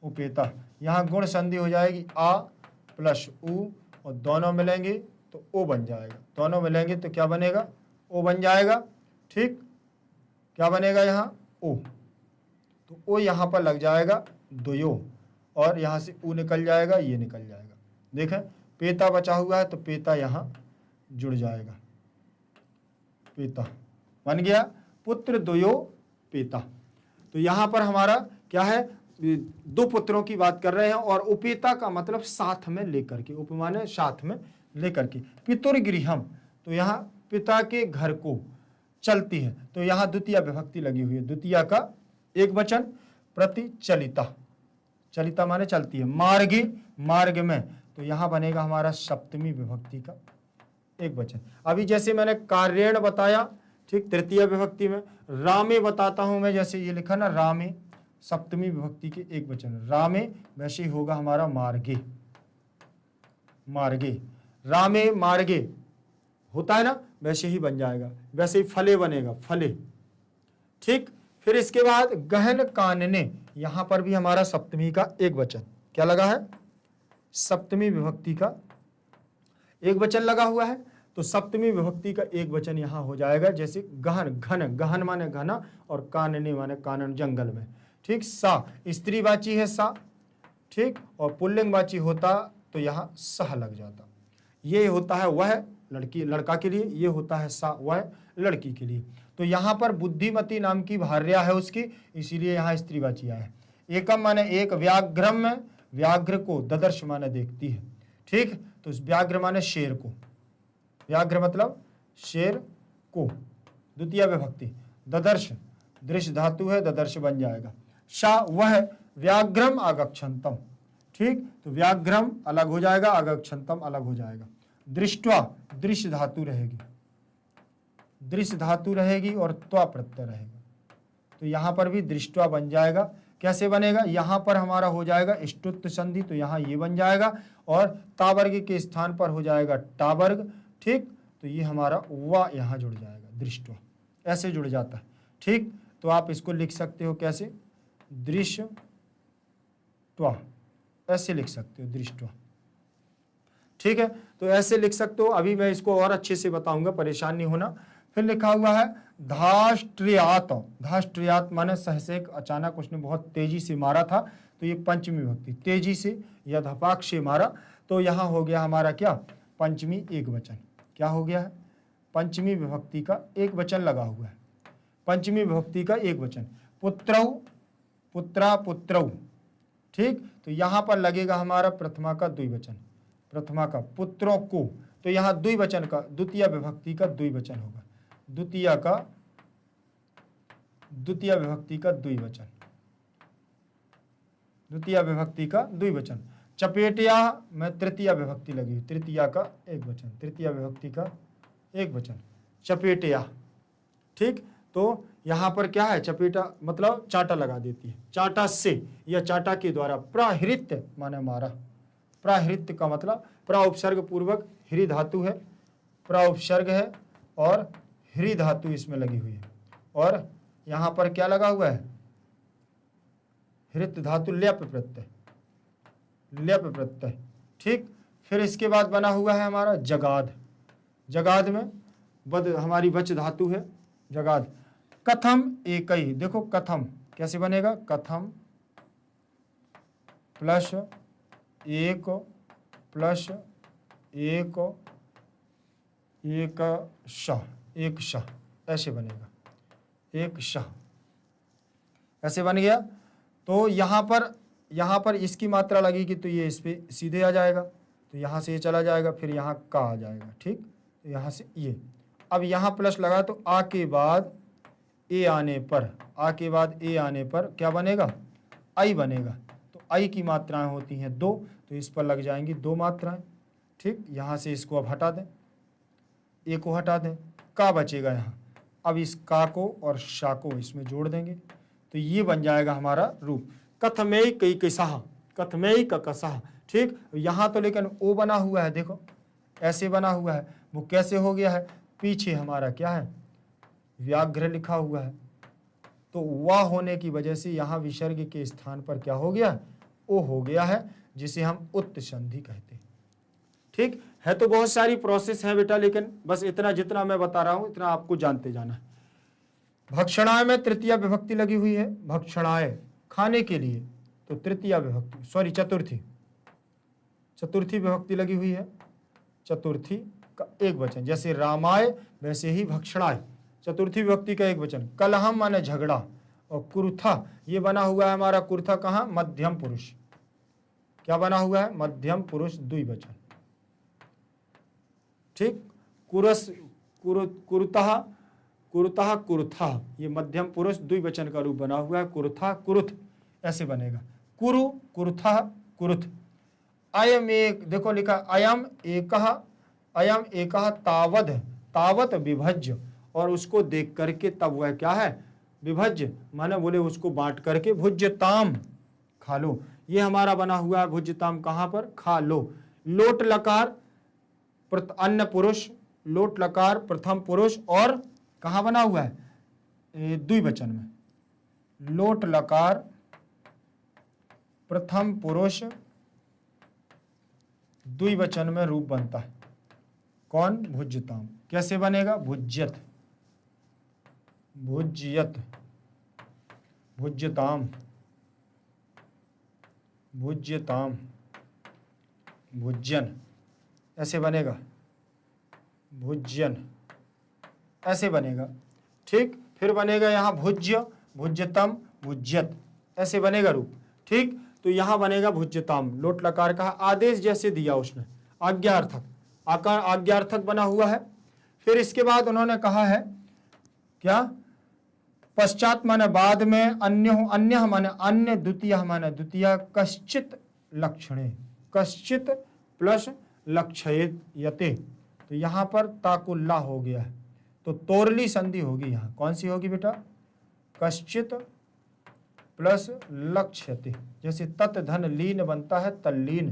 उपेता। यहां गुण संधि हो जाएगी, आ प्लस उ, और दोनों मिलेंगे तो ओ बन जाएगा, दोनों मिलेंगे तो क्या बनेगा, ओ बन जाएगा। ठीक, क्या बनेगा यहाँ, ओ, तो ओ यहां पर लग जाएगा द्वयो, और यहां से ऊ निकल जाएगा, ये निकल जाएगा। देखें पेता बचा हुआ है तो पेता यहां जुड़ जाएगा, पेता बन गया, पुत्र द्वयो पेता। तो यहां पर हमारा क्या है, दो पुत्रों की बात कर रहे हैं, और उपेता का मतलब साथ में लेकर के, उप माने साथ में लेकर के। पितुर्गृहम, तो यहाँ पिता के घर को चलती है, तो यहाँ द्वितीय विभक्ति लगी हुई है, द्वितीय का एक वचन। प्रतिचलिता, चलिता माने चलती है। मार्गे, मार्ग में, तो यहाँ बनेगा हमारा सप्तमी विभक्ति का एक वचन। अभी जैसे मैंने कार्यण बताया, ठीक, तृतीय विभक्ति में। रामे बताता हूं मैं, जैसे ये लिखा ना रामे, सप्तमी विभक्ति के एक वचन। रामे वैसे ही होगा हमारा मार्गे, मार्गे। रामे मार्गे होता है ना, वैसे ही बन जाएगा, वैसे ही फले बनेगा, फले। ठीक, फिर इसके बाद गहन कानने, यहां पर भी हमारा सप्तमी का एक वचन क्या लगा है, सप्तमी विभक्ति का एक वचन लगा हुआ है। तो सप्तमी विभक्ति का एक वचन यहां हो जाएगा, जैसे गहन, घन, गहन माने घना, और कानने माने कानन, जंगल में। ठीक, सा स्त्रीवाची है सा, ठीक, और पुल्लिंगवाची होता तो यहां सह लग जाता। ये होता है वह लड़की, लड़का के लिए, ये होता है सा वह लड़की के लिए। तो यहाँ पर बुद्धिमती नाम की भार्या है उसकी, इसीलिए यहाँ स्त्रीवाची आया है। एकम माने एक, व्याघ्रम में व्याघ्र को, ददर्श माने देखती है। ठीक, तो व्याघ्र माने शेर को, व्याघ्र मतलब शेर को, द्वितीय विभक्ति। ददर्श, दृश्य धातु है, ददर्श बन जाएगा। शा वह, व्याघ्रम आगच्छन्तम। ठीक, तो व्याघ्रम अलग हो जाएगा, आगच्छन्तम अलग हो जाएगा। दृष्टवा, दृश्य धातु रहेगी, दृश्य धातु रहेगी, और त्वा प्रत्यय रहेगा, तो यहां पर भी दृष्टवा बन जाएगा। कैसे बनेगा, यहां पर हमारा हो जाएगा ष्टुत्व संधि, तो यहां ये बन जाएगा, और तावर्ग के स्थान पर हो जाएगा टावर्ग। ठीक, तो ये हमारा वा यहां जुड़ जाएगा, दृष्टवा ऐसे जुड़ जाता है। ठीक, तो आप इसको लिख सकते हो कैसे, दृष्टवा, ऐसे लिख सकते हो, दृष्टवा। ठीक है, तो ऐसे लिख सकते हो। अभी मैं इसको और अच्छे से बताऊंगा, परेशान नहीं होना। फिर लिखा हुआ है धाष्ट्रियात, धाष्ट्रियात माने सहसे, अचानक उसने बहुत तेजी से मारा था, तो ये पंचमी विभक्ति, तेजी से या धपाक से मारा, तो यहाँ हो गया हमारा क्या, पंचमी एक वचन। क्या हो गया है, पंचमी विभक्ति का एक वचन लगा हुआ है, पंचमी विभक्ति का एक वचन। पुत्रौ, पुत्रा, पुत्रौ। ठीक, तो यहाँ पर लगेगा हमारा प्रथमा का द्विवचन, प्रथमा का पुत्रों को, तो यहाँ द्विवचन का, द्वितीय विभक्ति का द्विवचन होगा, द्वितीय विभक्ति का द्विवचन, द्वितीय विभक्ति का द्विवचन। चपेटिया में तृतीय विभक्ति लगी, तृतीया का एक वचन, तृतीय विभक्ति का एक वचन, चपेटिया। ठीक, तो यहाँ पर क्या है, चपेटा मतलब चाटा लगा देती है, चाटा से या चाटा के द्वारा। प्राहृत्य माने मारा, प्राहृत्य का मतलब प्रा उपसर्ग पूर्वक ह्री धातु है, प्रा उपसर्ग है, और ह्री धातु इसमें लगी हुई है, और यहाँ पर क्या लगा हुआ है, हृत धातु, ल्यप प्रत्यय, ल्यप प्रत्यय। ठीक, फिर इसके बाद बना हुआ है हमारा जगाद, जगाद में बद हमारी वच धातु है, जगाद। कथम एक ही, देखो कथम कैसे बनेगा, कथम प्लस एक प्लस एक, एक शाह, एक शाह, ऐसे बनेगा, एक शाह, ऐसे बन गया। तो यहाँ पर इसकी मात्रा लगेगी, तो ये इस पे सीधे आ जाएगा, तो यहाँ से ये चला जाएगा, फिर यहाँ का आ जाएगा। ठीक, तो यहाँ से ये, अब यहाँ प्लस लगा, तो आ के बाद ए आने पर, आ के बाद ए आने पर क्या बनेगा, आई बनेगा। तो आई की मात्राएं होती हैं दो, तो इस पर लग जाएंगी दो मात्राएं। ठीक, यहाँ से इसको अब हटा दें, ए को हटा दें, का बचेगा यहाँ। अब इस का को और शा को इसमें जोड़ देंगे, तो ये बन जाएगा हमारा रूप, कथमेय कई कसाह, कथमेय का कसाह। ठीक, यहाँ तो लेकिन ओ बना हुआ है, देखो ऐसे बना हुआ है, वो कैसे हो गया है, पीछे हमारा क्या है, व्याघ्र लिखा हुआ है, तो वाह होने की वजह से यहाँ विसर्ग के स्थान पर क्या हो गया, ओ हो गया है, जिसे हम उत्त संधि कहते हैं। ठीक है, तो बहुत सारी प्रोसेस है बेटा, लेकिन बस इतना जितना मैं बता रहा हूं इतना आपको जानते जाना है। भक्षणाय में तृतीय विभक्ति लगी हुई है, भक्षणाय खाने के लिए, तो तृतीय विभक्ति, सॉरी चतुर्थी, चतुर्थी विभक्ति लगी हुई है, चतुर्थी का एक वचन, जैसे रामाय वैसे ही भक्षणाय, चतुर्थी विभक्ति का एक वचन। कलहम माने झगड़ा, और कुरुथा, ये बना हुआ है हमारा कुरुथा कहाँ, मध्यम पुरुष। क्या बना हुआ है, मध्यम पुरुष द्विवचन। ठीक, कुरस कुरुतः कुरुतः कुरुथा, ये मध्यम पुरुष द्विवचन का रूप बना हुआ है। कुरुथा कुरुथ ऐसे बनेगा, कुरु कुरुथा कुरुथ। अयम एक, देखो लिखा अयम एकः तावद, तावत विभज्य, और उसको देख करके तब वह क्या है, विभज्य, माने बोले उसको बांट करके भुज्यताम, खा लो। ये हमारा बना हुआ है भुज्यताम, कहाँ पर, खा लो। लोट लकार अन्य पुरुष, लोट लकार प्रथम पुरुष, और कहाँ बना हुआ है, द्विवचन में। लोट लकार प्रथम पुरुष द्विवचन में रूप बनता है। कौन, भुज्यताम। कैसे बनेगा, भुज्यत, भुज्यत, भुज्यताम, भुज्यताम, भुज्यन, ऐसे बनेगा, भुज्यन ऐसे बनेगा। ठीक, फिर बनेगा यहाँ भुज्य, भुज्यतम, भुज्यत, ऐसे बनेगा रूप। ठीक, तो यहाँ बनेगा भुज्यताम, लोट लकार का आदेश जैसे दिया उसने, आज्ञार्थक, आकार आज्ञार्थक बना हुआ है। फिर इसके बाद उन्होंने कहा है क्या, पश्चात माने बाद में, अन्य माने अन्य, द्वितीय माने द्वितीय, कश्चित लक्षणे, कश्चित प्लस लक्षयते, तो यहाँ पर ताकुल्ला हो गया है, तो तोरली संधि होगी यहाँ। कौन सी होगी बेटा, कश्चित प्लस लक्ष्यते, जैसे तत् धन लीन बनता है तल्लीन।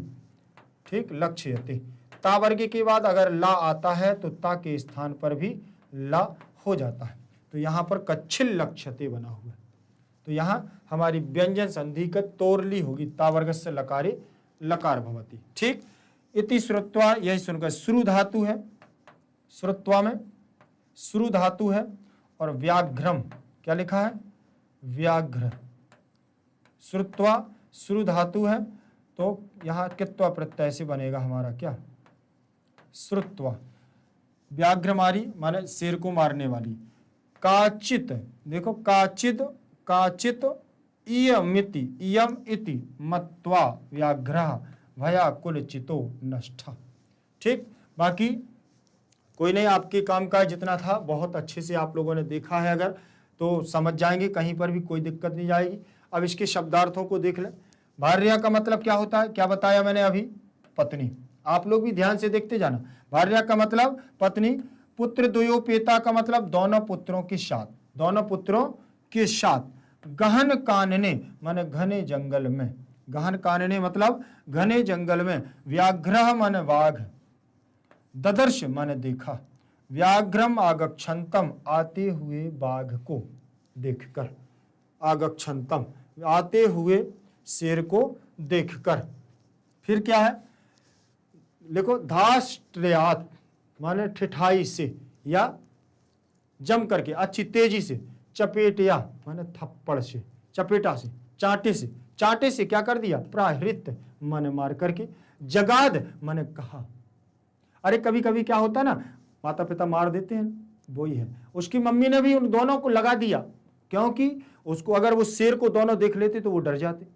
ठीक, लक्ष्यते, ता वर्ग के बाद अगर ला आता है तो ता के स्थान पर भी ला हो जाता है, तो यहाँ पर कच्छिल लक्ष्यते बना हुआ है। तो यहाँ हमारी व्यंजन संधि का तोरली होगी, ता वर्ग से लकारे लकार भवती। ठीक, इति श्रुत्वा, यही सुनकर, श्रु धातु है, श्रुत्वा में श्रु धातु है, और व्याघ्रम, क्या लिखा है, व्याघ्र, श्रुत्वा श्रु धातु है, तो यहाँ कित्वा प्रत्यय से बनेगा हमारा क्या, श्रुत्वा। व्याघ्रमारी माने शेर को मारने वाली। काचित, देखो काचित, काचित इयमिति, इयम इति मत्वा व्याघ्रः भया कुलचितो नष्ट। ठीक, बाकी कोई नहीं, आपके काम का जितना था बहुत अच्छे से आप लोगों ने देखा है, अगर तो समझ जाएंगे, कहीं पर भी कोई दिक्कत नहीं जाएगी। अब इसके शब्दार्थों को देख लें। भार्या का मतलब क्या होता है, क्या बताया मैंने अभी, पत्नी। आप लोग भी ध्यान से देखते जाना। भार्या का मतलब पत्नी, पुत्र द्वयोपेता का मतलब दोनों पुत्रों के साथ, दोनों पुत्रों के साथ। गहन कानने माने घने जंगल में, गहन कानने मतलब घने जंगल में। व्याघ्रः माने बाघ, ददर्श माने देखा, व्याघ्रम आगक्षन्तम आते हुए बाघ को देखकर, आगक्षन्तम आते हुए शेर को देखकर। फिर क्या है, देखो धाष्ट्रयात माने ठिठाई से या जम करके, अच्छी तेजी से। चपेटया माने थप्पड़ से, चपेटा से, चांटे से, चांटे से क्या कर दिया, प्राहृत माने मार करके। जगाद माने कहा। अरे कभी कभी क्या होता है ना, माता पिता मार देते हैं, वो ही है। उसकी मम्मी ने भी उन दोनों को लगा दिया, क्योंकि उसको अगर वो शेर को दोनों देख लेते तो वो डर जाते।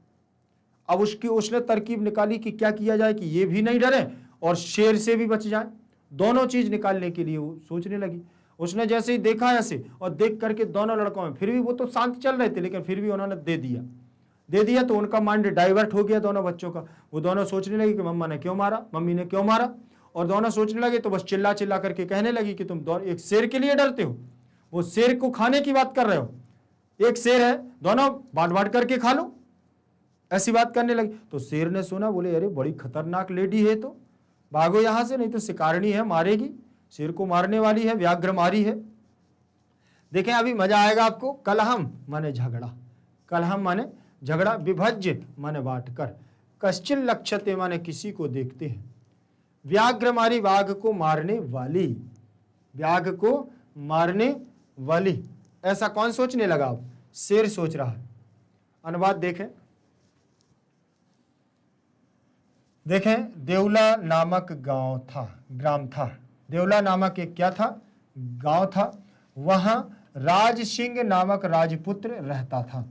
अब उसने तरकीब निकाली कि क्या किया जाए कि ये भी नहीं डरे और शेर से भी बच जाए। दोनों चीज निकालने के लिए वो सोचने लगी। उसने जैसे ही देखा ऐसे और देख करके दोनों लड़कों में, फिर भी वो तो शांत चल रहे थे, लेकिन फिर भी उन्होंने दे दिया तो उनका माइंड डाइवर्ट हो गया दोनों बच्चों का। वो दोनों सोचने लगे कि मम्मा ने क्यों मारा, मम्मी ने क्यों मारा, और दोनों सोचने लगे तो बस चिल्ला चिल्ला करके कहने लगी कि तुम दोनों एक शेर के लिए डरते हो, वो शेर को खाने की बात कर रहे हो, एक शेर है, दोनों बांट बांट करके खा लो, ऐसी बात करने लगी। तो शेर ने सुना, बोले अरे बड़ी खतरनाक लेडी है, तो भागो यहां से, नहीं तो शिकारणी है, मारेगी, शेर को मारने वाली है, व्याघ्रमारी है। देखें अभी मजा आएगा आपको। कलहम माने झगड़ा, कलहम माने झगड़ा। विभज्य माने बांट कर। कश्चिन लक्ष्यते माने किसी को देखते हैं। व्याघ्रमारी बाघ को मारने वाली, व्याघ को मारने वाली, ऐसा कौन सोचने लगा, अब शेर सोच रहा है। अनुवाद देखें, देवला नामक ग्राम था। देवला नामक एक क्या था, गांव था। वहां राज सिंह नामक राजपुत्र रहता था।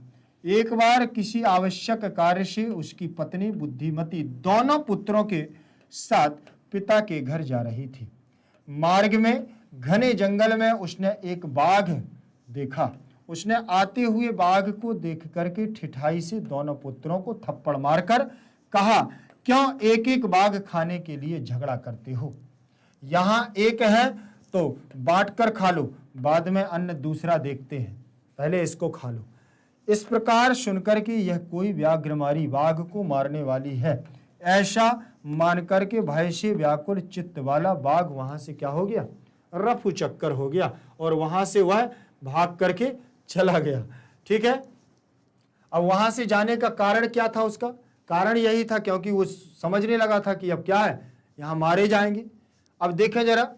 एक बार किसी आवश्यक कार्य से उसकी पत्नी बुद्धिमती दोनों पुत्रों के साथ पिता के घर जा रही थी। मार्ग में घने जंगल में उसने एक बाघ देखा। उसने आते हुए बाघ को देख करके ठिठाई से दोनों पुत्रों को थप्पड़ मारकर कहा, क्यों एक एक बाघ खाने के लिए झगड़ा करते हो? यहां एक है तो बांट कर खा लो, बाद में अन्न दूसरा देखते हैं, पहले इसको खा लो। इस प्रकार सुनकर कि यह कोई व्याघ्रमारी बाघ को मारने वाली है, ऐसा मानकर के भय से व्याकुल चित्त वाला बाघ वहां से क्या हो गया? रफू चक्कर हो गया और वहां से वह भाग करके चला गया। ठीक है। अब वहां से जाने का कारण क्या था? उसका कारण यही था क्योंकि वो समझने लगा था कि अब क्या है, यहां मारे जाएंगे। अब देखें जरा,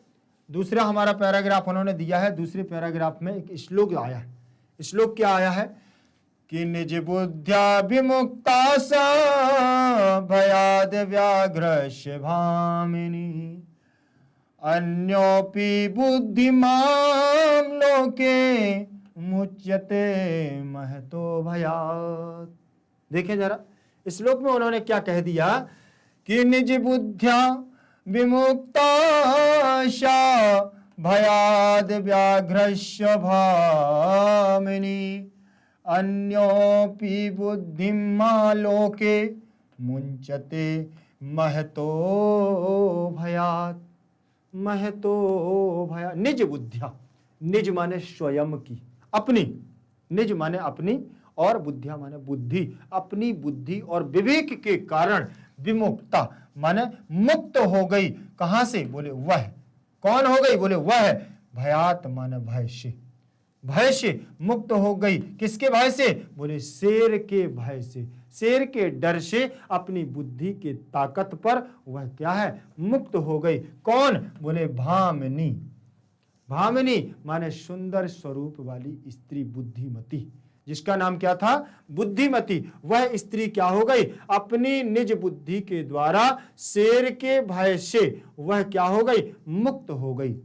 दूसरा हमारा पैराग्राफ उन्होंने दिया है। दूसरे पैराग्राफ में एक श्लोक आया है। श्लोक क्या आया है कि निज बुद्ध्या विमुक्ता सा भयाद व्याघ्रस्य भामिनी अन्योपि बुद्धिमान लोके मुच्यते महतो भयात्। देखें जरा, इस श्लोक में उन्होंने क्या कह दिया कि निज बुद्ध्या विमुक्ता भयाद व्याघ्रस्य भामिनी अन्योपि बुद्धिमा लोके मुंचते महतो भयात्। महतो भयात्। निज बुद्धिया, निज माने स्वयं की, अपनी, निज माने अपनी और बुद्धिया माने बुद्धि, अपनी बुद्धि और विवेक के कारण विमुक्ता माने मुक्त हो गई। कहां से? बोले वह। कौन हो गई? बोले वह। भयात माने भय से, भय से मुक्त हो गई। किसके भय से? बोले शेर के भय से, शेर के डर से अपनी बुद्धि के ताकत पर वह क्या है? मुक्त हो गई। कौन? बोले भामिनी। भामिनी माने सुंदर स्वरूप वाली स्त्री, बुद्धिमती, जिसका नाम क्या था? बुद्धिमती। वह स्त्री क्या हो गई? अपनी निज बुद्धि के द्वारा शेर के भय से वह क्या हो गई? मुक्त हो गई।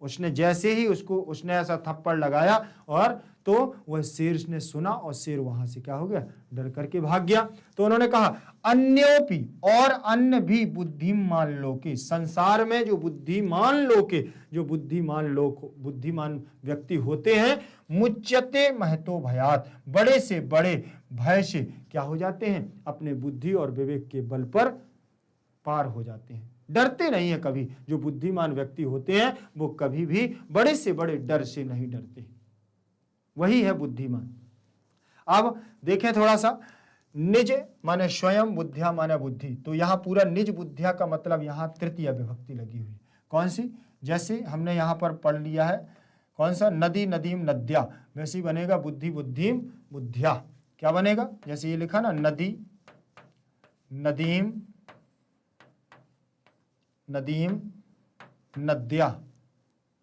उसने जैसे ही उसने ऐसा थप्पड़ लगाया और तो वह शेर ने सुना और शेर वहां से क्या हो गया? डर करके भाग गया। तो उन्होंने कहा अन्योपि, और अन्य भी बुद्धिमान लोके, संसार में जो बुद्धिमान लोके, जो बुद्धिमान व्यक्ति होते हैं, मुच्यते महतो भयात, बड़े से बड़े भय से क्या हो जाते हैं? अपने बुद्धि और विवेक के बल पर पार हो जाते हैं, डरते नहीं है कभी। जो बुद्धिमान व्यक्ति होते हैं वो कभी भी बड़े से बड़े डर से नहीं डरते, वही है बुद्धिमान। अब देखें थोड़ा सा, निज माने स्वयं, बुद्धिया माने बुद्धि। तो यहां पूरा निज बुद्धिया का मतलब यहां तृतीय विभक्ति लगी हुई। कौन सी? जैसे हमने यहां पर पढ़ लिया है, कौन सा? नदी नदीम नद्या, वैसे ही बनेगा बुद्धि बुद्धिम बुद्धिया। क्या बनेगा? जैसे ये लिखा ना, नदी नदीम नदीम नद्या,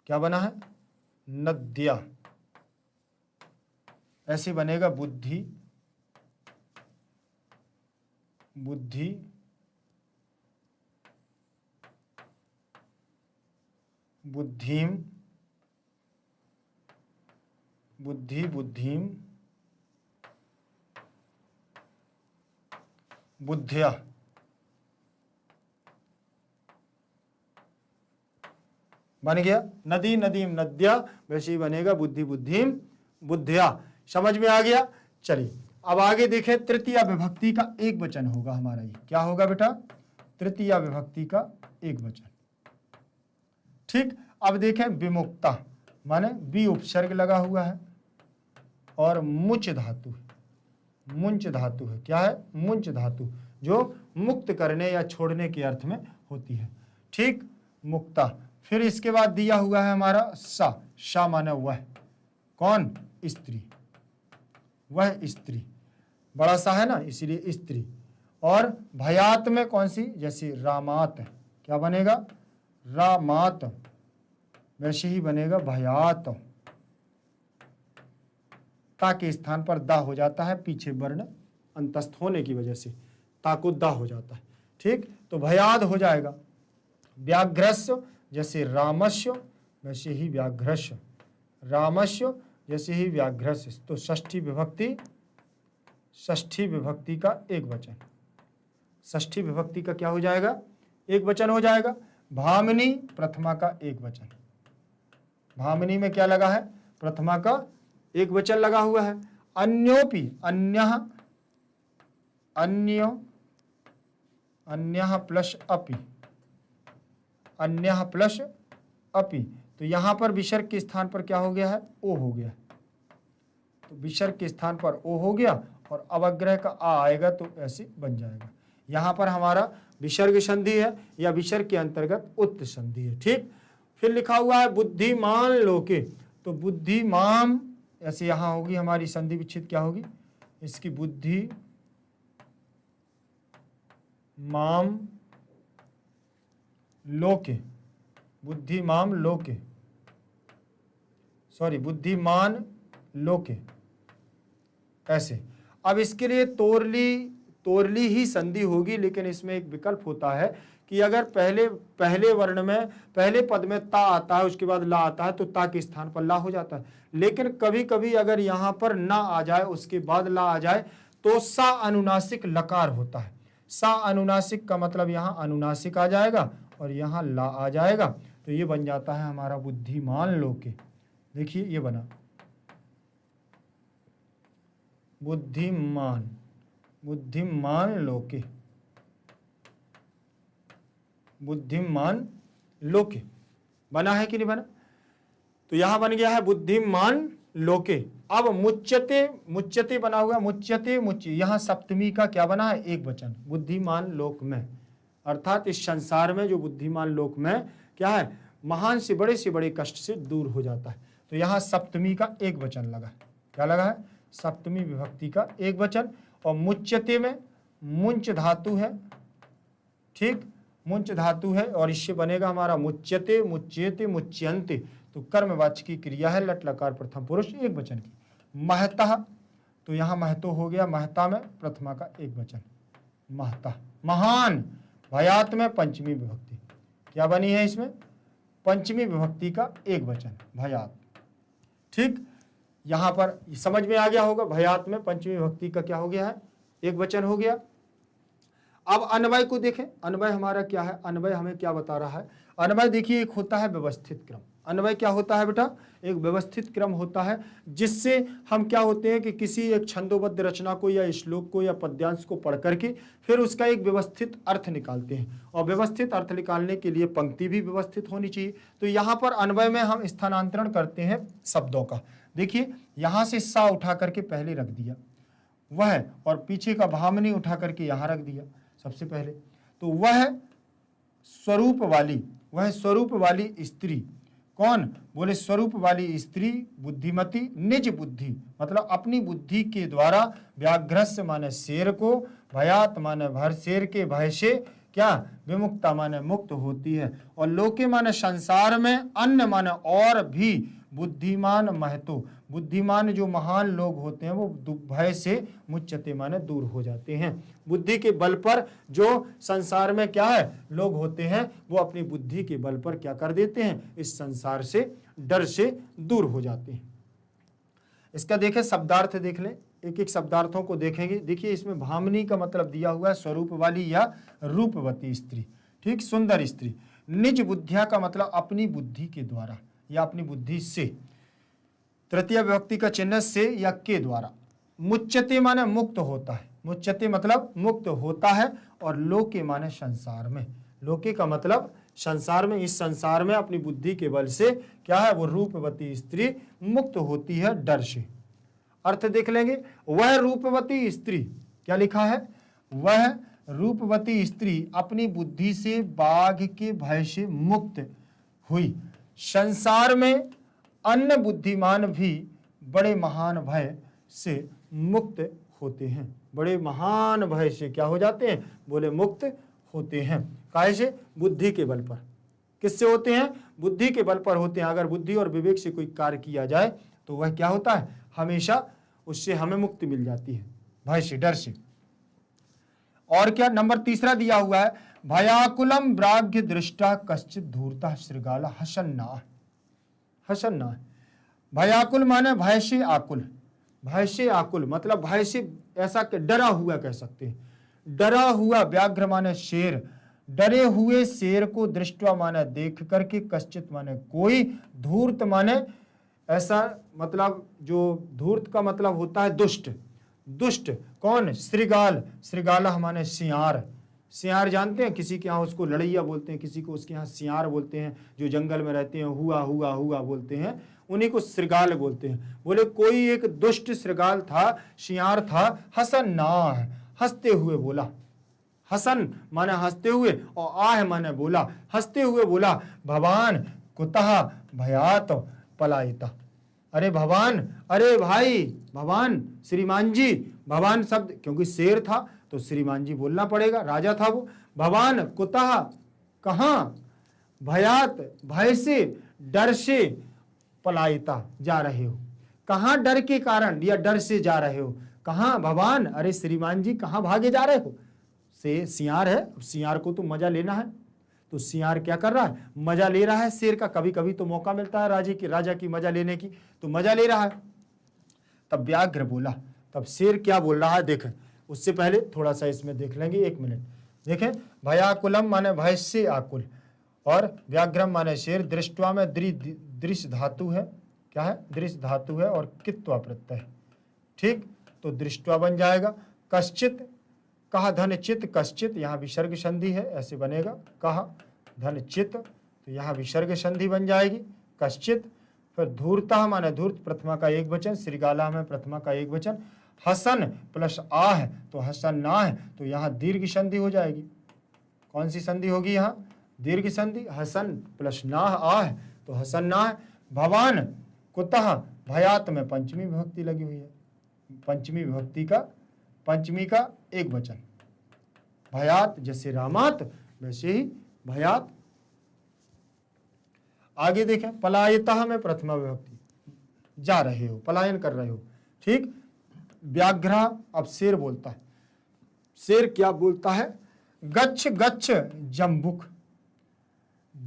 क्या बना है? नद्या। ऐसे बनेगा बुद्धि बुद्धि बुद्धिम बुद्धि बुद्धिम बुद्धिया। बन गया नदी नदीम नद्या, वैसे ही बनेगा बुद्धि बुद्धिम बुद्धिया। समझ में आ गया? चलिए अब आगे देखें, तृतीय विभक्ति का एक वचन होगा हमारा। ये क्या होगा बेटा? तृतीय विभक्ति का एक वचन। ठीक। अब देखें, विमुक्ता माने बी उपसर्ग लगा हुआ है और मुच धातु है, मुंच धातु है। क्या है? मुंच धातु, जो मुक्त करने या छोड़ने के अर्थ में होती है। ठीक, मुक्ता। फिर इसके बाद दिया हुआ है हमारा सा, सा माने वह। कौन? स्त्री, वह स्त्री, बड़ा सा है ना इसीलिए स्त्री। और भयात में कौन सी? जैसे रामात, क्या बनेगा? रामात, वैसे ही बनेगा भयात। ता के स्थान पर दा हो जाता है, पीछे वर्ण अंतस्थ होने की वजह से ता को दा हो जाता है। ठीक, तो भयाद हो जाएगा। व्याघ्रस्य, जैसे रामस्य वैसे ही व्याघ्रस्य, रामस्य जैसे ही व्याघ्रस्य, तो षष्ठी विभक्ति का एक वचन, षष्ठी विभक्ति का क्या हो जाएगा, एक वचन हो जाएगा। भामिनी प्रथमा का एक वचन, भामिनी में क्या लगा है, प्रथमा का एक वचन लगा हुआ है। अन्योपि, अन्यः, अन्यो, अन्यः प्लस अपि, अन्यः प्लस अपि, तो यहां पर विसर्ग के स्थान पर क्या हो गया है, ओ हो गया, तो विसर्ग के स्थान पर ओ हो गया और अवग्रह का आ आएगा तो ऐसे बन जाएगा। यहां पर हमारा विसर्ग संधि है या विसर्ग के अंतर्गत उत्त संधि है। ठीक, फिर लिखा हुआ है बुद्धिमान लोके, तो बुद्धिमान ऐसे यहां होगी हमारी संधि विच्छेद, क्या होगी इसकी, बुद्धि माम लोके, बुद्धिमाम लोके, सॉरी बुद्धिमान लोके, ऐसे। अब इसके लिए तोरली ही संधि होगी, लेकिन इसमें एक विकल्प होता है कि अगर पहले वर्ण में, पहले पद में ता आता है, उसके बाद ला आता है, तो ता के स्थान पर ला हो जाता है। लेकिन कभी कभी अगर यहां पर ना आ जाए, उसके बाद ला आ जाए, तो सा अनुनासिक लकार होता है। सा अनुनासिक का मतलब यहां अनुनासिक आ जाएगा और यहां ला आ जाएगा, तो ये बन जाता है हमारा बुद्धिमान लोके। देखिए ये बना बुद्धिमान, बुद्धिमान लोके, बुद्धिमान लोके बना है कि नहीं बना, तो यहां बन गया है बुद्धिमान लोके। अब मुच्यते, मुच्यते बना हुआ, मुच्यते मुच्य, यहां सप्तमी का क्या बना है, एक वचन, बुद्धिमान लोक में, अर्थात इस संसार में जो बुद्धिमान लोक में क्या है, महान से बड़े कष्ट से दूर हो जाता है। तो यहां सप्तमी का एक वचन लगा है, क्या लगा है, सप्तमी विभक्ति का एक वचन। और मुच्यते में मुंच धातु है, ठीक, मुंच धातु है और इससे बनेगा हमारा मुच्यते, मुच्येते, मुच्यन्ते, तो कर्मवाच्य की क्रिया है, लट लकार प्रथम पुरुष एक वचन की। महता, तो यहां महतो हो गया, महता में प्रथमा का एक वचन, महता। महान, भयात में पंचमी विभक्ति, क्या बनी है इसमें, पंचमी विभक्ति का एक वचन, भयात। ठीक, यहां पर समझ में आ गया होगा, भयात में पंचमी विभक्ति का क्या हो गया है, एक वचन हो गया। अब अन्वय को देखें, अन्वय हमारा क्या है, अन्वय हमें क्या बता रहा है, अन्वय देखिए एक होता है व्यवस्थित क्रम। अन्वय क्या होता है बेटा, एक व्यवस्थित क्रम होता है, जिससे हम क्या होते हैं कि किसी एक छंदोबद्ध रचना को या श्लोक को या पद्यांश को पढ़ करके फिर उसका एक व्यवस्थित अर्थ निकालते हैं, और व्यवस्थित अर्थ निकालने के लिए पंक्ति भी व्यवस्थित होनी चाहिए। तो यहाँ पर अन्वय में हम स्थानांतरण करते हैं शब्दों का। देखिए यहाँ से सा उठा करके पहले रख दिया वह, और पीछे का भामिनी उठा करके यहाँ रख दिया सबसे पहले, तो वह स्वरूप वाली, वह स्वरूप वाली स्त्री, कौन, बोले स्वरूप वाली स्त्री, बुद्धिमती, निज बुद्धि मतलब अपनी बुद्धि के द्वारा, व्याघ्रस्य माने शेर को, भयात माने भर, शेर के भय से क्या, विमुक्ता माने मुक्त होती है, और लोके माने संसार में, अन्य माने और भी, बुद्धिमान महतो, बुद्धिमान जो महान लोग होते हैं वो भय से मुच्यते माने दूर हो जाते हैं। बुद्धि के बल पर जो संसार में क्या है लोग होते हैं, वो अपनी बुद्धि के बल पर क्या कर देते हैं, इस संसार से, डर से दूर हो जाते हैं। इसका देखें शब्दार्थ देख लें, एक एक शब्दार्थों को देखेंगे। देखिए इसमें भामिनी का मतलब दिया हुआ है स्वरूप वाली या रूपवती स्त्री, ठीक, सुंदर स्त्री। निज बुद्धिया का मतलब अपनी बुद्धि के द्वारा या अपनी बुद्धि से, तृतीय विभक्ति का चिन्ह से या के द्वारा। मुच्यते माने मुक्त होता है, मुच्यते मतलब मुक्त होता है, और लोके माने संसार में, लोके का मतलब संसार में, इस संसार में अपनी बुद्धि के बल से क्या है, वो रूपवती स्त्री मुक्त होती है डर से। अर्थ देख लेंगे, वह रूपवती स्त्री, क्या लिखा है, वह रूपवती स्त्री अपनी बुद्धि से बाघ के भय से मुक्त हुई, संसार में अन्य बुद्धिमान भी बड़े महान भय से मुक्त होते हैं, बड़े महान भय से क्या हो जाते हैं, बोले मुक्त होते हैं। काहे से, बुद्धि के बल पर। किससे होते हैं, बुद्धि के बल पर होते हैं। अगर बुद्धि और विवेक से कोई कार्य किया जाए तो वह क्या होता है, हमेशा उससे हमें मुक्ति मिल जाती है, भय से, डर से। और क्या नंबर तीसरा दिया हुआ है, भयाकुलम व्राघ्य दृष्टा कश्चित धूर्ता श्रृगाला हसन्ना, हसन्ना। भयाकुल माने भय से आकुल, भय से आकुल मतलब भय से ऐसा डरा हुआ कह सकते हैं। डरा हुआ, व्याघ्र माने शेर, डरे हुए शेर को दृष्टवा माने देख करके, कश्चित माने कोई, धूर्त माने ऐसा मतलब जो धूर्त का मतलब होता है दुष्ट, दुष्ट कौन, श्रृगाल, श्रृगाला माने सियार, सियार जानते हैं, किसी के यहाँ उसको लड़ैया बोलते हैं, किसी को उसके यहाँ सियार बोलते हैं, जो जंगल में रहते हैं, हुआ हुआ हुआ बोलते हैं, उन्हीं को श्रृगाल बोलते हैं। बोले कोई एक दुष्ट श्रृगाल था, सियार था, हसन नाह, हंसते हुए बोला, हसन माने हंसते हुए और आह माने बोला, हंसते हुए बोला, भवान कुतः भयात पलायिता। अरे भवान, अरे भाई, भवान श्रीमान जी, भवान शब्द क्योंकि शेर था तो श्रीमान जी बोलना पड़ेगा, राजा था वो। भवान कुतः कहाँ, भयात भय से, डर से, पलायिता जा रहे हो, कहाँ डर के कारण या डर से जा रहे हो, कहाँ भगवान, अरे श्रीमान जी कहाँ भागे जा रहे हो। से सियार है, सियार को तो मजा लेना है, तो सियार क्या कर रहा है, मजा ले रहा है शेर का। कभी कभी तो मौका मिलता है राजा की मजा लेने की, तो मजा ले रहा है। तब व्याघ्र बोला, तब शेर क्या बोल रहा है देखें, उससे पहले थोड़ा सा इसमें देख लेंगे, एक मिनट देखें। भयाकुलम माने भय से आकुल, और व्याघ्रम माने शेर, दृष्टवा में दृश्य धातु है, क्या है, दृश्य धातु है, और कित्वा प्रत्यय, ठीक, तो दृष्टवा बन जाएगा। कश्चित, कहा धन चित, कश्चित यहाँ विसर्ग संधि है, ऐसे बनेगा, कहा धन चित, तो यहाँ विसर्ग संधि बन जाएगी, कश्चित। फिर धूर्ता माने धूर्त, प्रथमा का एक वचन, श्रृगाला में प्रथमा का एक वचन, हसन प्लस आह तो हसन नाह, तो यहाँ दीर्घ संधि हो जाएगी। कौन सी संधि होगी यहाँ, दीर्घ संधि, हसन प्लस नाह आह तो हसन नाह। भवान कुतः भयात में पंचमी विभक्ति लगी हुई है, पंचमी विभक्ति का, पंचमी का एक वचन, भयात जैसे रामात वैसे ही भयात। आगे देखें, पलायिता में प्रथमा विभक्ति, जा रहे हो, पलायन कर रहे हो, ठीक। व्याघ्रा, अब शेर बोलता है, शेर क्या बोलता है, गच्छ गच्छ जम्बुक,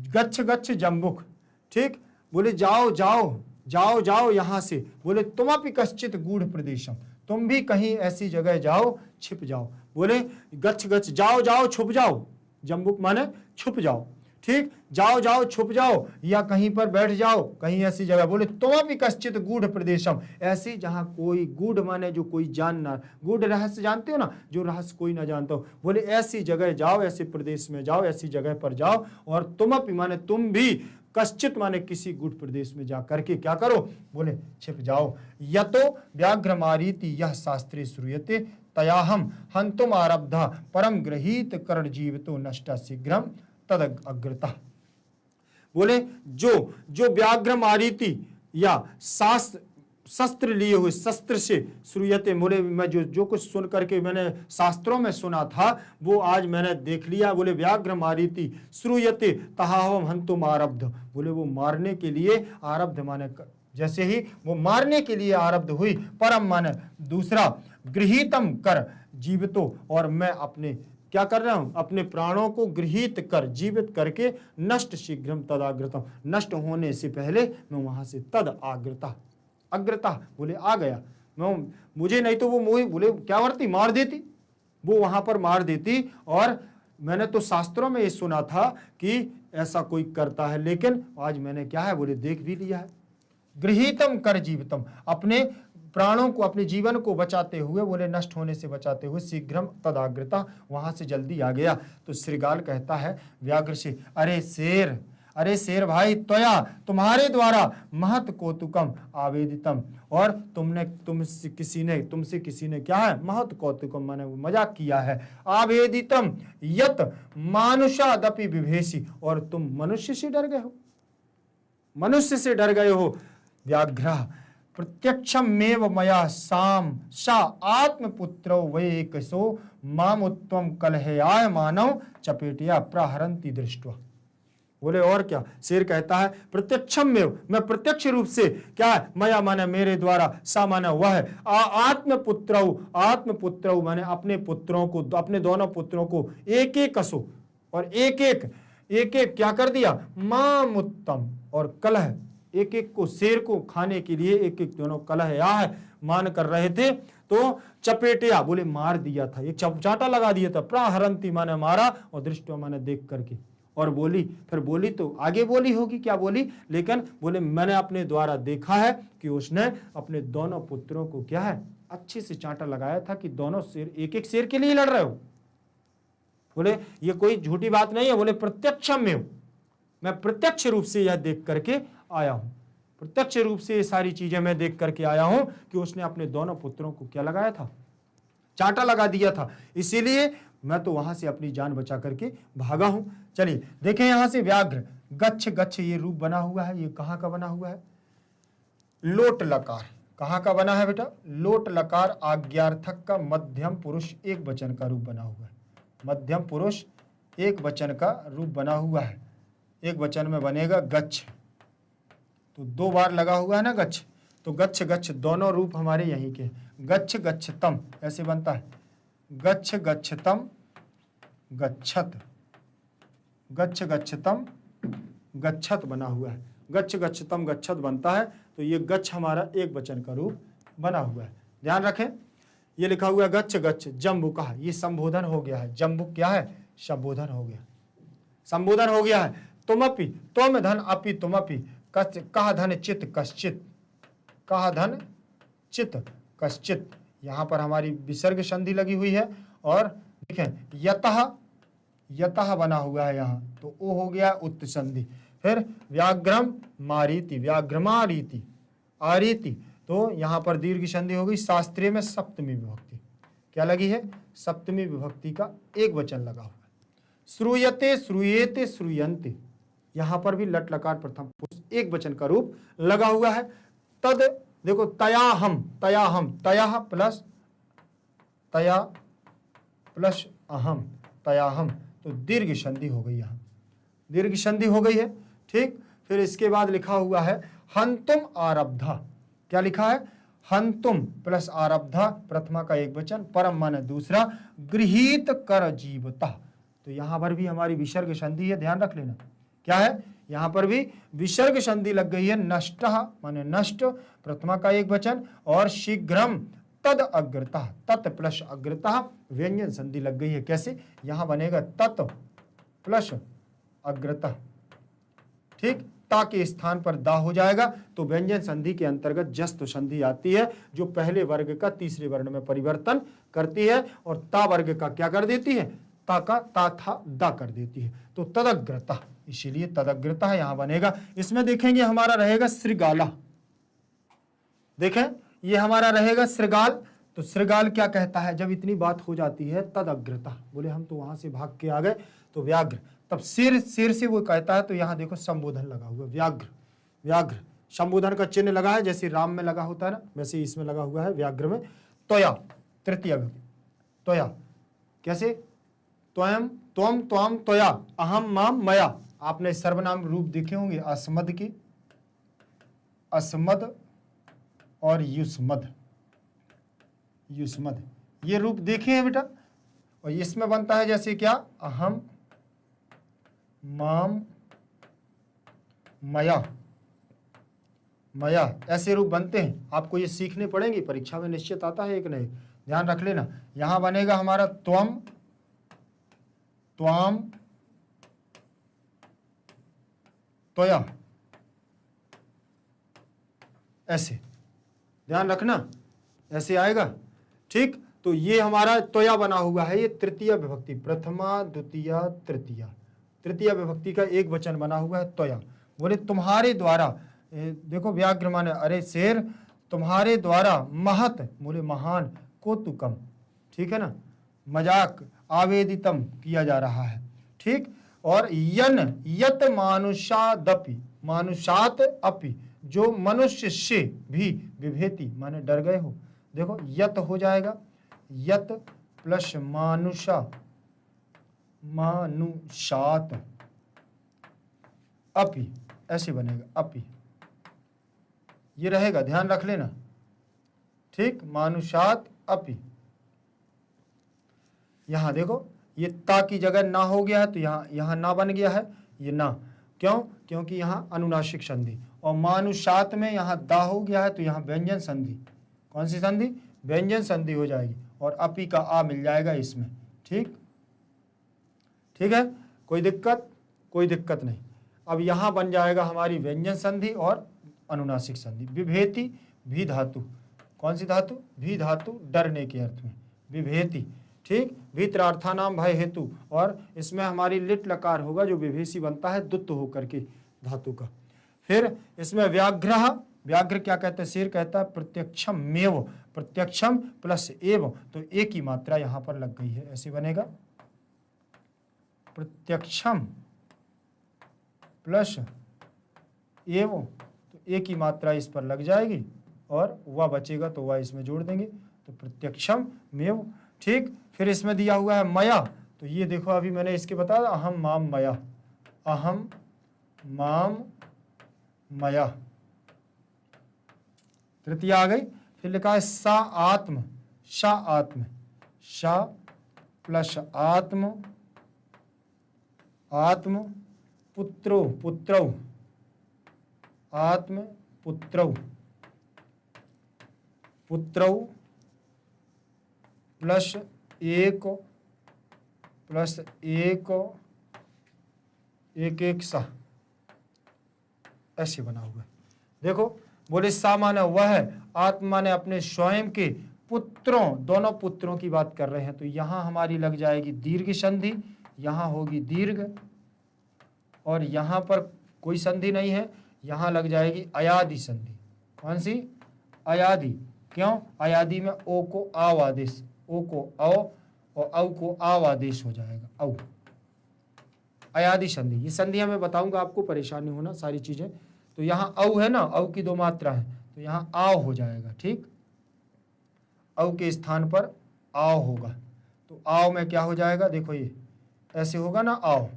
गच्छ गच्छ जम्बुक, ठीक, बोले जाओ जाओ जाओ जाओ यहां से, बोले तुमपि कश्चित गूढ़ प्रदेशम, तुम भी कहीं ऐसी जगह जाओ, छिप जाओ। बोले गच्छ गच्छ, जाओ जाओ छुप जाओ, जम्बुक माने छुप जाओ, ठीक, जाओ जाओ छुप जाओ, या कहीं पर बैठ जाओ, कहीं ऐसी जगह। बोले तुमपि कश्चित गूढ़ प्रदेशम, ऐसी जहां कोई, गूढ़ माने जो कोई जानना, गूढ़ रहस्य जानते हो ना, जो रहस्य कोई ना जानता हो। बोले ऐसी जगह जाओ, ऐसे प्रदेश में जाओ, ऐसी जगह पर जाओ, और तुमपि माने तुम भी, कश्चित माने किसी गूढ़ प्रदेश में जा करके क्या करो, बोले छिप जाओ। यतो व्याघ्रमारीति यह शास्त्रे श्रूयते तयाहम हंतुम आरब्धा परम गृहीत कर्ण जीवितो नष्टा शीघ्रम तद अग्रता। बोले जो व्याघ्र मारीति या शस्त्र लिए हुए, शस्त्र से श्रूयते, बोले मैं जो कुछ सुन करके मैंने शास्त्रों में सुना था वो आज मैंने देख लिया। बोले व्याघ्र मारीति श्रूयते तहाहम हंतुम आरब्ध, बोले वो मारने के लिए आरब्ध माने जैसे ही वो मारने के लिए आरब्ध हुई, परम माने दूसरा, गृहीतम कर जीवितो, और मैं अपने क्या कर रहा हूं, अपने प्राणों को गृहीत कर, जीवित करके, नष्ट शीघ्रम तद आग्रता, नष्ट होने से पहले मैं वहां से, तद आग्रता, अग्रता बोले आ गया मैं, मुझे नहीं तो वो मुझे बोले क्या करती, मार देती, वो वहां पर मार देती। और मैंने तो शास्त्रों में ये सुना था कि ऐसा कोई करता है, लेकिन आज मैंने क्या है, बोले देख भी लिया है। गृहीतम कर जीवितम, अपने प्राणों को, अपने जीवन को बचाते हुए, बोले नष्ट होने से बचाते हुए, शीघ्रम तदाग्रता, वहां से जल्दी आ गया। तो श्रृगाल कहता है व्याघ्र से, अरे शेर भाई, त्वया तुम्हारे द्वारा महत कौतुकम आवेदितम, और तुमसे किसी ने क्या है, महत कौतुकम माने मजाक किया है, आवेदितम यत मानुषादपि विभेषी, और तुम मनुष्य से डर गए हो, मनुष्य से डर गए हो। व्याघ्र प्रत्यक्षम मेव मया साम सा आत्मपुत्रो वैकसो माम उत्तम कलहयाय मानव चपेटिया प्रहरंती दृष्टवा। बोले और क्या, शेर कहता है प्रत्यक्षम में, मैं प्रत्यक्ष रूप से क्या है, मया माने मेरे द्वारा, सा माने वह, आत्मपुत्रौ माने अपने पुत्रों को, अपने दोनों पुत्रों को एक एक कसो, और एक एक क्या कर दिया, माम उत्तम, और कलह एक एक को शेर को खाने के लिए एक एक दोनों कलह आह मान कर रहे थे, तो चपेटिया बोले मार दिया था, एक चांटा लगा दिया था, प्राहरंती माने मारा और दृष्टि माने देख करके, और बोली, फिर बोली तो आगे बोली होगी क्या बोली, लेकिन बोले मैंने अपने द्वारा देखा है कि उसने अपने दोनों पुत्रों को क्या है अच्छे से चांटा लगाया था कि दोनों शेर एक एक शेर के लिए लड़ रहे हो। बोले ये कोई झूठी बात नहीं है, बोले प्रत्यक्ष में हो, मैं प्रत्यक्ष रूप से यह देख करके आया हूं, प्रत्यक्ष रूप से ये सारी चीजें मैं देख करके आया हूं कि उसने अपने दोनों पुत्रों को क्या लगाया था, चांटा लगा दिया था, इसीलिए मैं तो वहां से अपनी जान बचा करके भागा हूं। चलिए देखें यहां से व्याघ्र गच्छ गच्छ ये रूप बना हुआ है, ये कहां का बना हुआ है, लोट लकार, कहां का बना है बेटा, लोट लकार आज्ञार्थक का मध्यम पुरुष एक वचन का रूप बना हुआ है, मध्यम पुरुष एक वचन का रूप बना हुआ है, एक वचन में बनेगा गच्छ, तो दो बार लगा हुआ है ना गच्छ, तो गच्छ गच्छ दोनों रूप हमारे यहीं के, गच्छ गच्छतम ऐसे बनता है, गच्छ गच्छतम गच्छत, गच्छ गच्छतम गच्छत बना हुआ है, गच्छ गच्छतम गच्छत बनता है, तो ये गच्छ हमारा एक वचन का रूप बना हुआ है। ध्यान रखें ये लिखा हुआ है गच्छ गच्छ जम्बुका, ये संबोधन हो गया है, जम्बुक क्या है, संबोधन हो गया, संबोधन हो गया है। तुमपि तुम धन अपि तुमपि, कह धन चित कश्चित, कह धन चित कश्चित, यहां पर हमारी विसर्ग संधि लगी हुई है, और देखें यतः, यतः बना हुआ है यहाँ, तो ओ हो गया उत्त संधि, फिर व्याघ्रम मारीति, व्याघ्रमारीति आरीति, तो यहां पर दीर्घ संधि हो गई, शास्त्रीय में सप्तमी विभक्ति क्या लगी है, सप्तमी विभक्ति का एक वचन लगा हुआ है। श्रूयते श्रूयेते श्रूयन्ते, यहां पर भी लट लकार प्रथम पुरुष एक वचन का रूप लगा हुआ है। तद देखो तयाहम, तयाहम, तया प्लस तया प्लस अहम, तयाहम, तो दीर्घ संधि हो गई, यहां दीर्घ संधि हो गई है। ठीक, फिर इसके बाद लिखा हुआ है हंतुम आरब्धा, क्या लिखा है, हंतुम प्लस आरब्धा प्रथमा का एक वचन, परम माने दूसरा, गृहीत कर जीवता, तो यहां पर भी हमारी विसर्ग संधि है, ध्यान रख लेना क्या है, यहां पर भी विसर्ग संधि लग गई है, नष्ट माने नष्ट प्रथमा का एक वचन, और शीघ्रम तद अग्रता, तत् प्लस अग्रता व्यंजन संधि लग गई है, कैसे, यहां बनेगा तत् प्लस अग्रता, ठीक, ता के स्थान पर दा हो जाएगा, तो व्यंजन संधि के अंतर्गत जस्त संधि आती है जो पहले वर्ग का तीसरे वर्ण में परिवर्तन करती है, और ता वर्ग का क्या कर देती है, ता का ता था दा कर देती है, तो तदग्रता, इसीलिए तदग्रता यहां बनेगा। इसमें देखेंगे हमारा रहेगा श्रृगाला, देखें ये हमारा रहेगा श्रृगाल, तो श्रृगाल क्या कहता है, जब इतनी बात हो जाती है तदग्रता, बोले हम तो वहां से भाग के आ गए, तो व्याघ्र, तब सिर सिर से वो कहता है, तो यहां देखो संबोधन लगा हुआ है, व्याघ्र, व्याघ्र संबोधन का चिन्ह लगा है, जैसे राम में लगा होता है ना, वैसे इसमें लगा हुआ है व्याघ्र में। त्वया तृतीय विभक्ति, त्वया कैसे, त्वयं त्वम त्वाम त्वया अहम माम मया, आपने सर्वनाम रूप देखे होंगे अस्मद के, अस्मद और युष्मद, युष्मद ये रूप देखे हैं बेटा, और इसमें बनता है जैसे क्या, अहम माम मया, मया ऐसे रूप बनते हैं, आपको ये सीखने पड़ेंगे, परीक्षा में निश्चित आता है एक नहीं, ध्यान रख लेना। यहां बनेगा हमारा त्वम, त्वाम, त्वया, ऐसे ध्यान रखना, ऐसे आएगा, ठीक, तो ये हमारा त्वया बना हुआ है, ये तृतीय विभक्ति, प्रथमा द्वितीय तृतीया, तृतीय विभक्ति का एक वचन बना हुआ है त्वया, बोले तुम्हारे द्वारा, देखो व्याघ्र माने अरे शेर, तुम्हारे द्वारा महत बोले महान, कोतुकम, ठीक है ना, मजाक आवेदितम किया जा रहा है, ठीक, और यन यत मानुषादपि, मानुषात अपि, जो मनुष्य से भी विभेति माने डर गए हो, देखो यत हो जाएगा, यत प्लस मानुषा, मानुषात अपि, ऐसे बनेगा अपि, ये रहेगा, ध्यान रख लेना, ठीक, मानुषात अपि, यहां देखो ये ता की जगह ना हो गया है, तो यहां ना बन गया है, ये ना, क्यों, क्योंकि यहां अनुनासिक संधि, और मानुषात में यहाँ दा हो गया है तो यहाँ व्यंजन संधि, कौन सी संधि, व्यंजन संधि हो जाएगी और अपी का आ मिल जाएगा इसमें। ठीक है, कोई दिक्कत नहीं। अब यहाँ बन जाएगा हमारी व्यंजन संधि और अनुनासिक संधि। विभेति भी धातु, कौन सी धातु, भी धातु, डरने के अर्थ में विभेति। ठीक, भीतरार्थानाम भय हेतु, और इसमें हमारी लिट लकार होगा जो विभेषी बनता है दुत्त होकर के धातु का। फिर इसमें व्याघ्र, व्याघ्र क्या कहते हैं, शेर कहता है प्रत्यक्षम मेव, प्रत्यक्षम प्लस एव, तो एक ही मात्रा यहां पर लग गई है, ऐसे बनेगा प्रत्यक्षम प्लस एव, तो एक ही मात्रा इस पर लग जाएगी और वह बचेगा तो वह इसमें जोड़ देंगे, तो प्रत्यक्षम मेव। ठीक, फिर इसमें दिया हुआ है मया, तो ये देखो अभी मैंने इसके बताया अहम माम मया, अहम माम मया, तृतीय आ गई। फिर लिखा है सा आत्म, शा आत्म, शा प्लस आत्म, आत्म पुत्रो, पुत्रौ, आत्म पुत्रौ, पुत्रौ प्लस एक प्लस एक, एक एक सा, ऐसे बना हुआ है। देखो बोले सा माने वह है, आत्म माने अपने स्वयं के, पुत्रों, दोनों पुत्रों की बात कर रहे हैं, तो यहां हमारी लग जाएगी दीर्घ संधि, यहां होगी दीर्घ, और यहां पर कोई संधि नहीं है, यहां लग जाएगी अयादि संधि। कौन सी, अयादि। क्यों, अयादि में ओ को आव आदेश, ओ को औ और औ को आव आदेश हो जाएगा, औ, अयादि संधि। ये संधि मैं बताऊंगा आपको, परेशानी होना सारी चीजें। तो यहाँ औ है ना, औ की दो मात्रा है, तो यहाँ आव हो जाएगा। ठीक, औ के स्थान पर आव होगा, तो आव में क्या हो जाएगा, देखो ये ऐसे होगा ना, आव,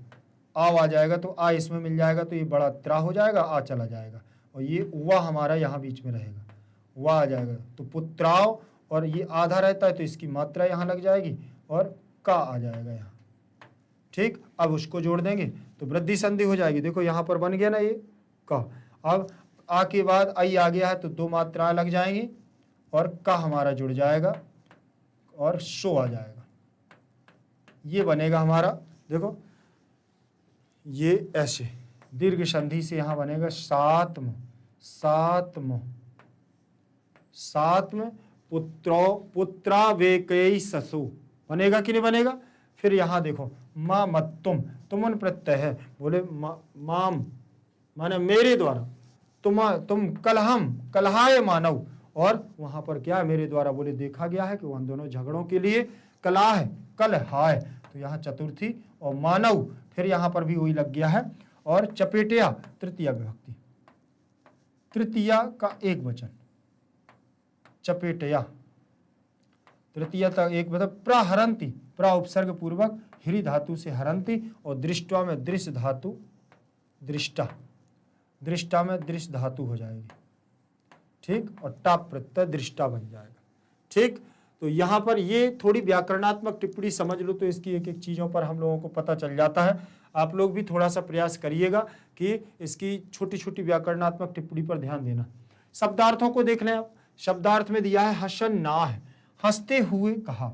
आव आ जाएगा तो आ इसमें मिल जाएगा, तो ये बड़ा त्रा हो जाएगा, आ चला जाएगा, और ये वह हमारा यहाँ बीच में रहेगा, वह आ जाएगा, तो पुत्राव, और ये आधा रहता है तो इसकी मात्रा यहाँ लग जाएगी और का आ जाएगा यहाँ। ठीक, अब उसको जोड़ देंगे तो वृद्धि संधि हो जाएगी। देखो यहाँ पर बन गया ना ये का, अब आ के बाद आई आ गया है तो दो मात्राएं लग जाएंगी और का हमारा जुड़ जाएगा और शो आ जाएगा, ये बनेगा हमारा। देखो ये ऐसे दीर्घ संधि से यहाँ बनेगा सात्म, सात्म, सात्म पुत्रो, पुत्रा वेकई ससु, बनेगा कि नहीं बनेगा। फिर यहाँ देखो मा मत्तुम, तुमन प्रत्यय है, बोले माम माने मेरे द्वारा, तुम कलहम, कलहाय मानव, और वहां पर क्या मेरे द्वारा, बोले देखा गया है कि वह दोनों झगड़ों के लिए कला है, कलहाय, तो यहाँ चतुर्थी, और मानव फिर यहाँ पर भी वही लग गया है, और चपेटिया तृतीय विभक्ति, तृतीया का एक वचन, चपेटया, तृतीय तक एक मतलब प्रहरंती, प्र उपसर्ग पूर्वक हिरी धातु से हरंती, और दृष्टवा में दृश्य धातु, दृष्टा, दृष्टा में दृश्य धातु हो जाएगी। ठीक, और टाप प्रत्यय दृष्टा बन जाएगा। ठीक, तो यहाँ पर ये थोड़ी व्याकरणात्मक टिप्पणी समझ लो तो इसकी एक एक चीज़ों पर हम लोगों को पता चल जाता है। आप लोग भी थोड़ा सा प्रयास करिएगा कि इसकी छोटी छोटी व्याकरणात्मक टिप्पणी पर ध्यान देना। शब्दार्थों को देख लें आप। शब्दार्थ में दिया है हसन ना है, हंसते हुए कहा,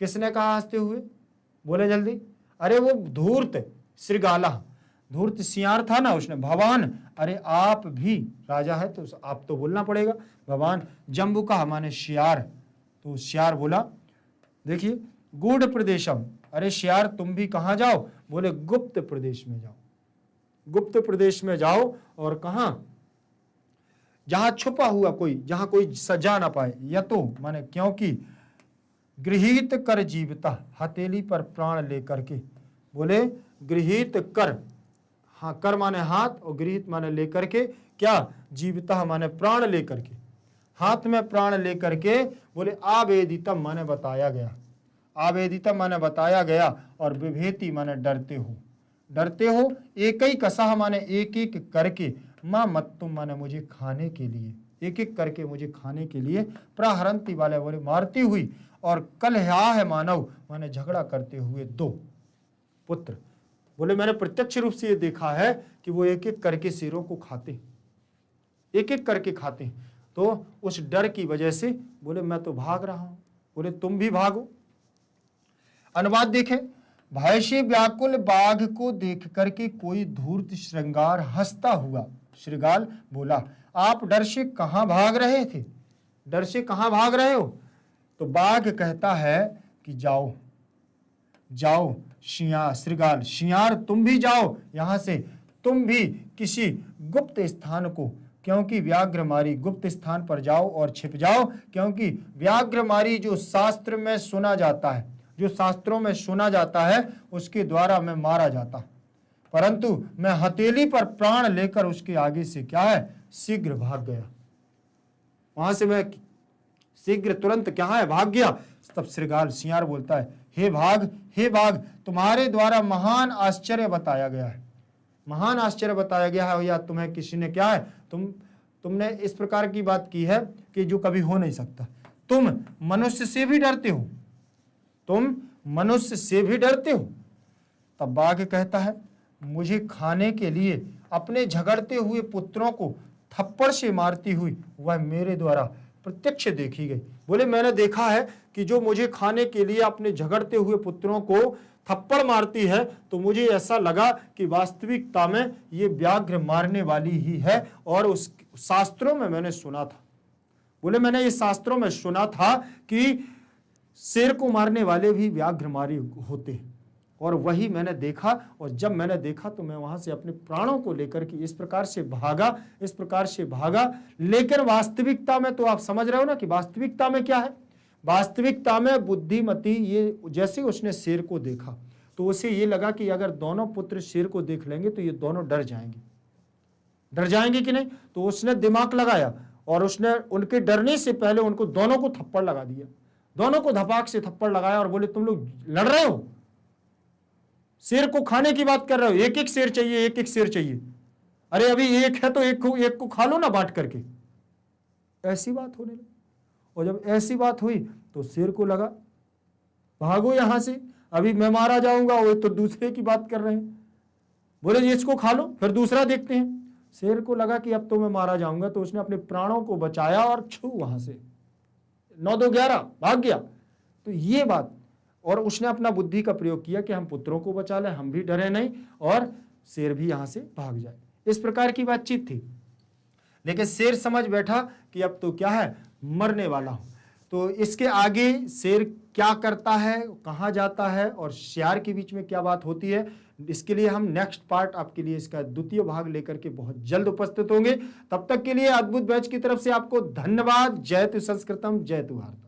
किसने कहा हंसते हुए, बोले जल्दी, अरे वो धूर्त श्रृगाला, धूर्त सियार था ना, उसने भवान, अरे आप भी राजा है तो आप तो बोलना पड़ेगा भवान। जम्बू कहा माने शियार, तो शियार बोला। देखिए गूढ़ प्रदेशम, अरे शियार तुम भी कहाँ जाओ, बोले गुप्त प्रदेश में जाओ, गुप्त प्रदेश में जाओ, और कहाँ, जहां छुपा हुआ कोई, जहां कोई सजा ना पाए, या तो माने क्योंकि गृहीत कर जीवता, हथेली पर प्राण लेकर के, बोले गृहीत कर, हाँ कर माने हाथ और गृहीत माने लेकर के, क्या जीवता माने प्राण लेकर के, हाथ में प्राण लेकर के, बोले आवेदितम माने बताया गया, आवेदितम माने बताया गया, और विभेति माने डरते हो, डरते हो, एक ही कसा माने एक एक करके, माँ मत्तुम माने मुझे खाने के लिए, एक एक करके मुझे खाने के लिए, प्रहरंती वाले बोले मारती हुई, और कलहा है मानव माने झगड़ा करते हुए दो पुत्र, बोले मैंने प्रत्यक्ष रूप से ये देखा है कि वो एक एक करके शेरों को खाते, एक एक करके खाते हैं। तो उस डर की वजह से बोले मैं तो भाग रहा हूं। बोले तुम भी भागो। अनुवाद देखें, भय से व्याकुल बाघ को देख करके कोई धूर्त श्रृंगार हंसता हुआ श्रृगाल बोला, आप डर से कहां भाग रहे थे? डर से कहां भाग रहे हो? तो बाघ कहता है कि जाओ जाओ श्रृगाल, शियार तुम भी जाओ यहां से, तुम भी किसी गुप्त स्थान को, क्योंकि व्याघ्रमारी गुप्त स्थान पर जाओ और छिप जाओ, क्योंकि व्याघ्रमारी जो शास्त्र में सुना जाता है, जो शास्त्रों में सुना जाता है, उसके द्वारा मैं मारा जाता, परंतु मैं हथेली पर प्राण लेकर उसके आगे से क्या है, शीघ्र भाग गया। वहां से मैं शीघ्र तुरंत क्या है, भाग गया। तब श्रृगाल सियार बोलता है, हे भाग, तुम्हारे द्वारा महान आश्चर्य बताया गया है, महान आश्चर्य बताया गया है, या तुम्हें किसी ने क्या है, तुमने इस प्रकार की बात की है कि जो कभी हो नहीं सकता। तुम मनुष्य से भी डरते हो, तुम मनुष्य से भी डरते हो। तब बाघ कहता है, मुझे खाने के लिए अपने झगड़ते हुए पुत्रों को थप्पड़ से मारती हुई वह मेरे द्वारा प्रत्यक्ष देखी गई। बोले मैंने देखा है कि जो मुझे खाने के लिए अपने झगड़ते हुए पुत्रों को थप्पड़ मारती है, तो मुझे ऐसा लगा कि वास्तविकता में ये व्याघ्र मारने वाली ही है, और उस शास्त्रों में मैंने सुना था। बोले मैंने ये शास्त्रों में सुना था कि शेर को मारने वाले भी व्याघ्रमारी होते हैं, और वही मैंने देखा। और जब मैंने देखा तो मैं वहां से अपने प्राणों को लेकर के इस प्रकार से भागा। लेकिन वास्तविकता में तो आप समझ रहे हो ना कि वास्तविकता में क्या है। वास्तविकता में बुद्धिमती ये जैसे उसने शेर को देखा तो उसे ये लगा कि अगर दोनों पुत्र शेर को देख लेंगे तो ये दोनों डर जाएंगे कि नहीं। तो उसने दिमाग लगाया और उसने उनके डरने से पहले उनको दोनों को थप्पड़ लगा दिया, दोनों को धपाक से थप्पड़ लगाया और बोले तुम लोग लड़ रहे हो, शेर को खाने की बात कर रहे हो, एक एक शेर चाहिए, अरे अभी एक है तो एक को खा लो ना बांट करके। ऐसी बात होने लगी। और जब ऐसी बात हुई तो शेर को लगा भागो यहां से, अभी मैं मारा जाऊंगा, वो तो दूसरे की बात कर रहे हैं। बोले इसको खा लो, फिर दूसरा देखते हैं। शेर को लगा कि अब तो मैं मारा जाऊंगा, तो उसने अपने प्राणों को बचाया और वहां से 9-2-11 भाग गया। तो ये बात, और उसने अपना बुद्धि का प्रयोग किया कि हम पुत्रों को बचा लें, हम भी डरे नहीं और शेर भी यहां से भाग जाए। इस प्रकार की बातचीत थी। लेकिन शेर समझ बैठा कि अब तो क्या है, मरने वाला हूं। तो इसके आगे शेर क्या करता है, कहां जाता है और शियार के बीच में क्या बात होती है, इसके लिए हम नेक्स्ट पार्ट आपके लिए इसका द्वितीय भाग लेकर के बहुत जल्द उपस्थित होंगे। तब तक के लिए अद्भुत बैच की तरफ से आपको धन्यवाद। जयतु संस्कृतम, जयतु भारत।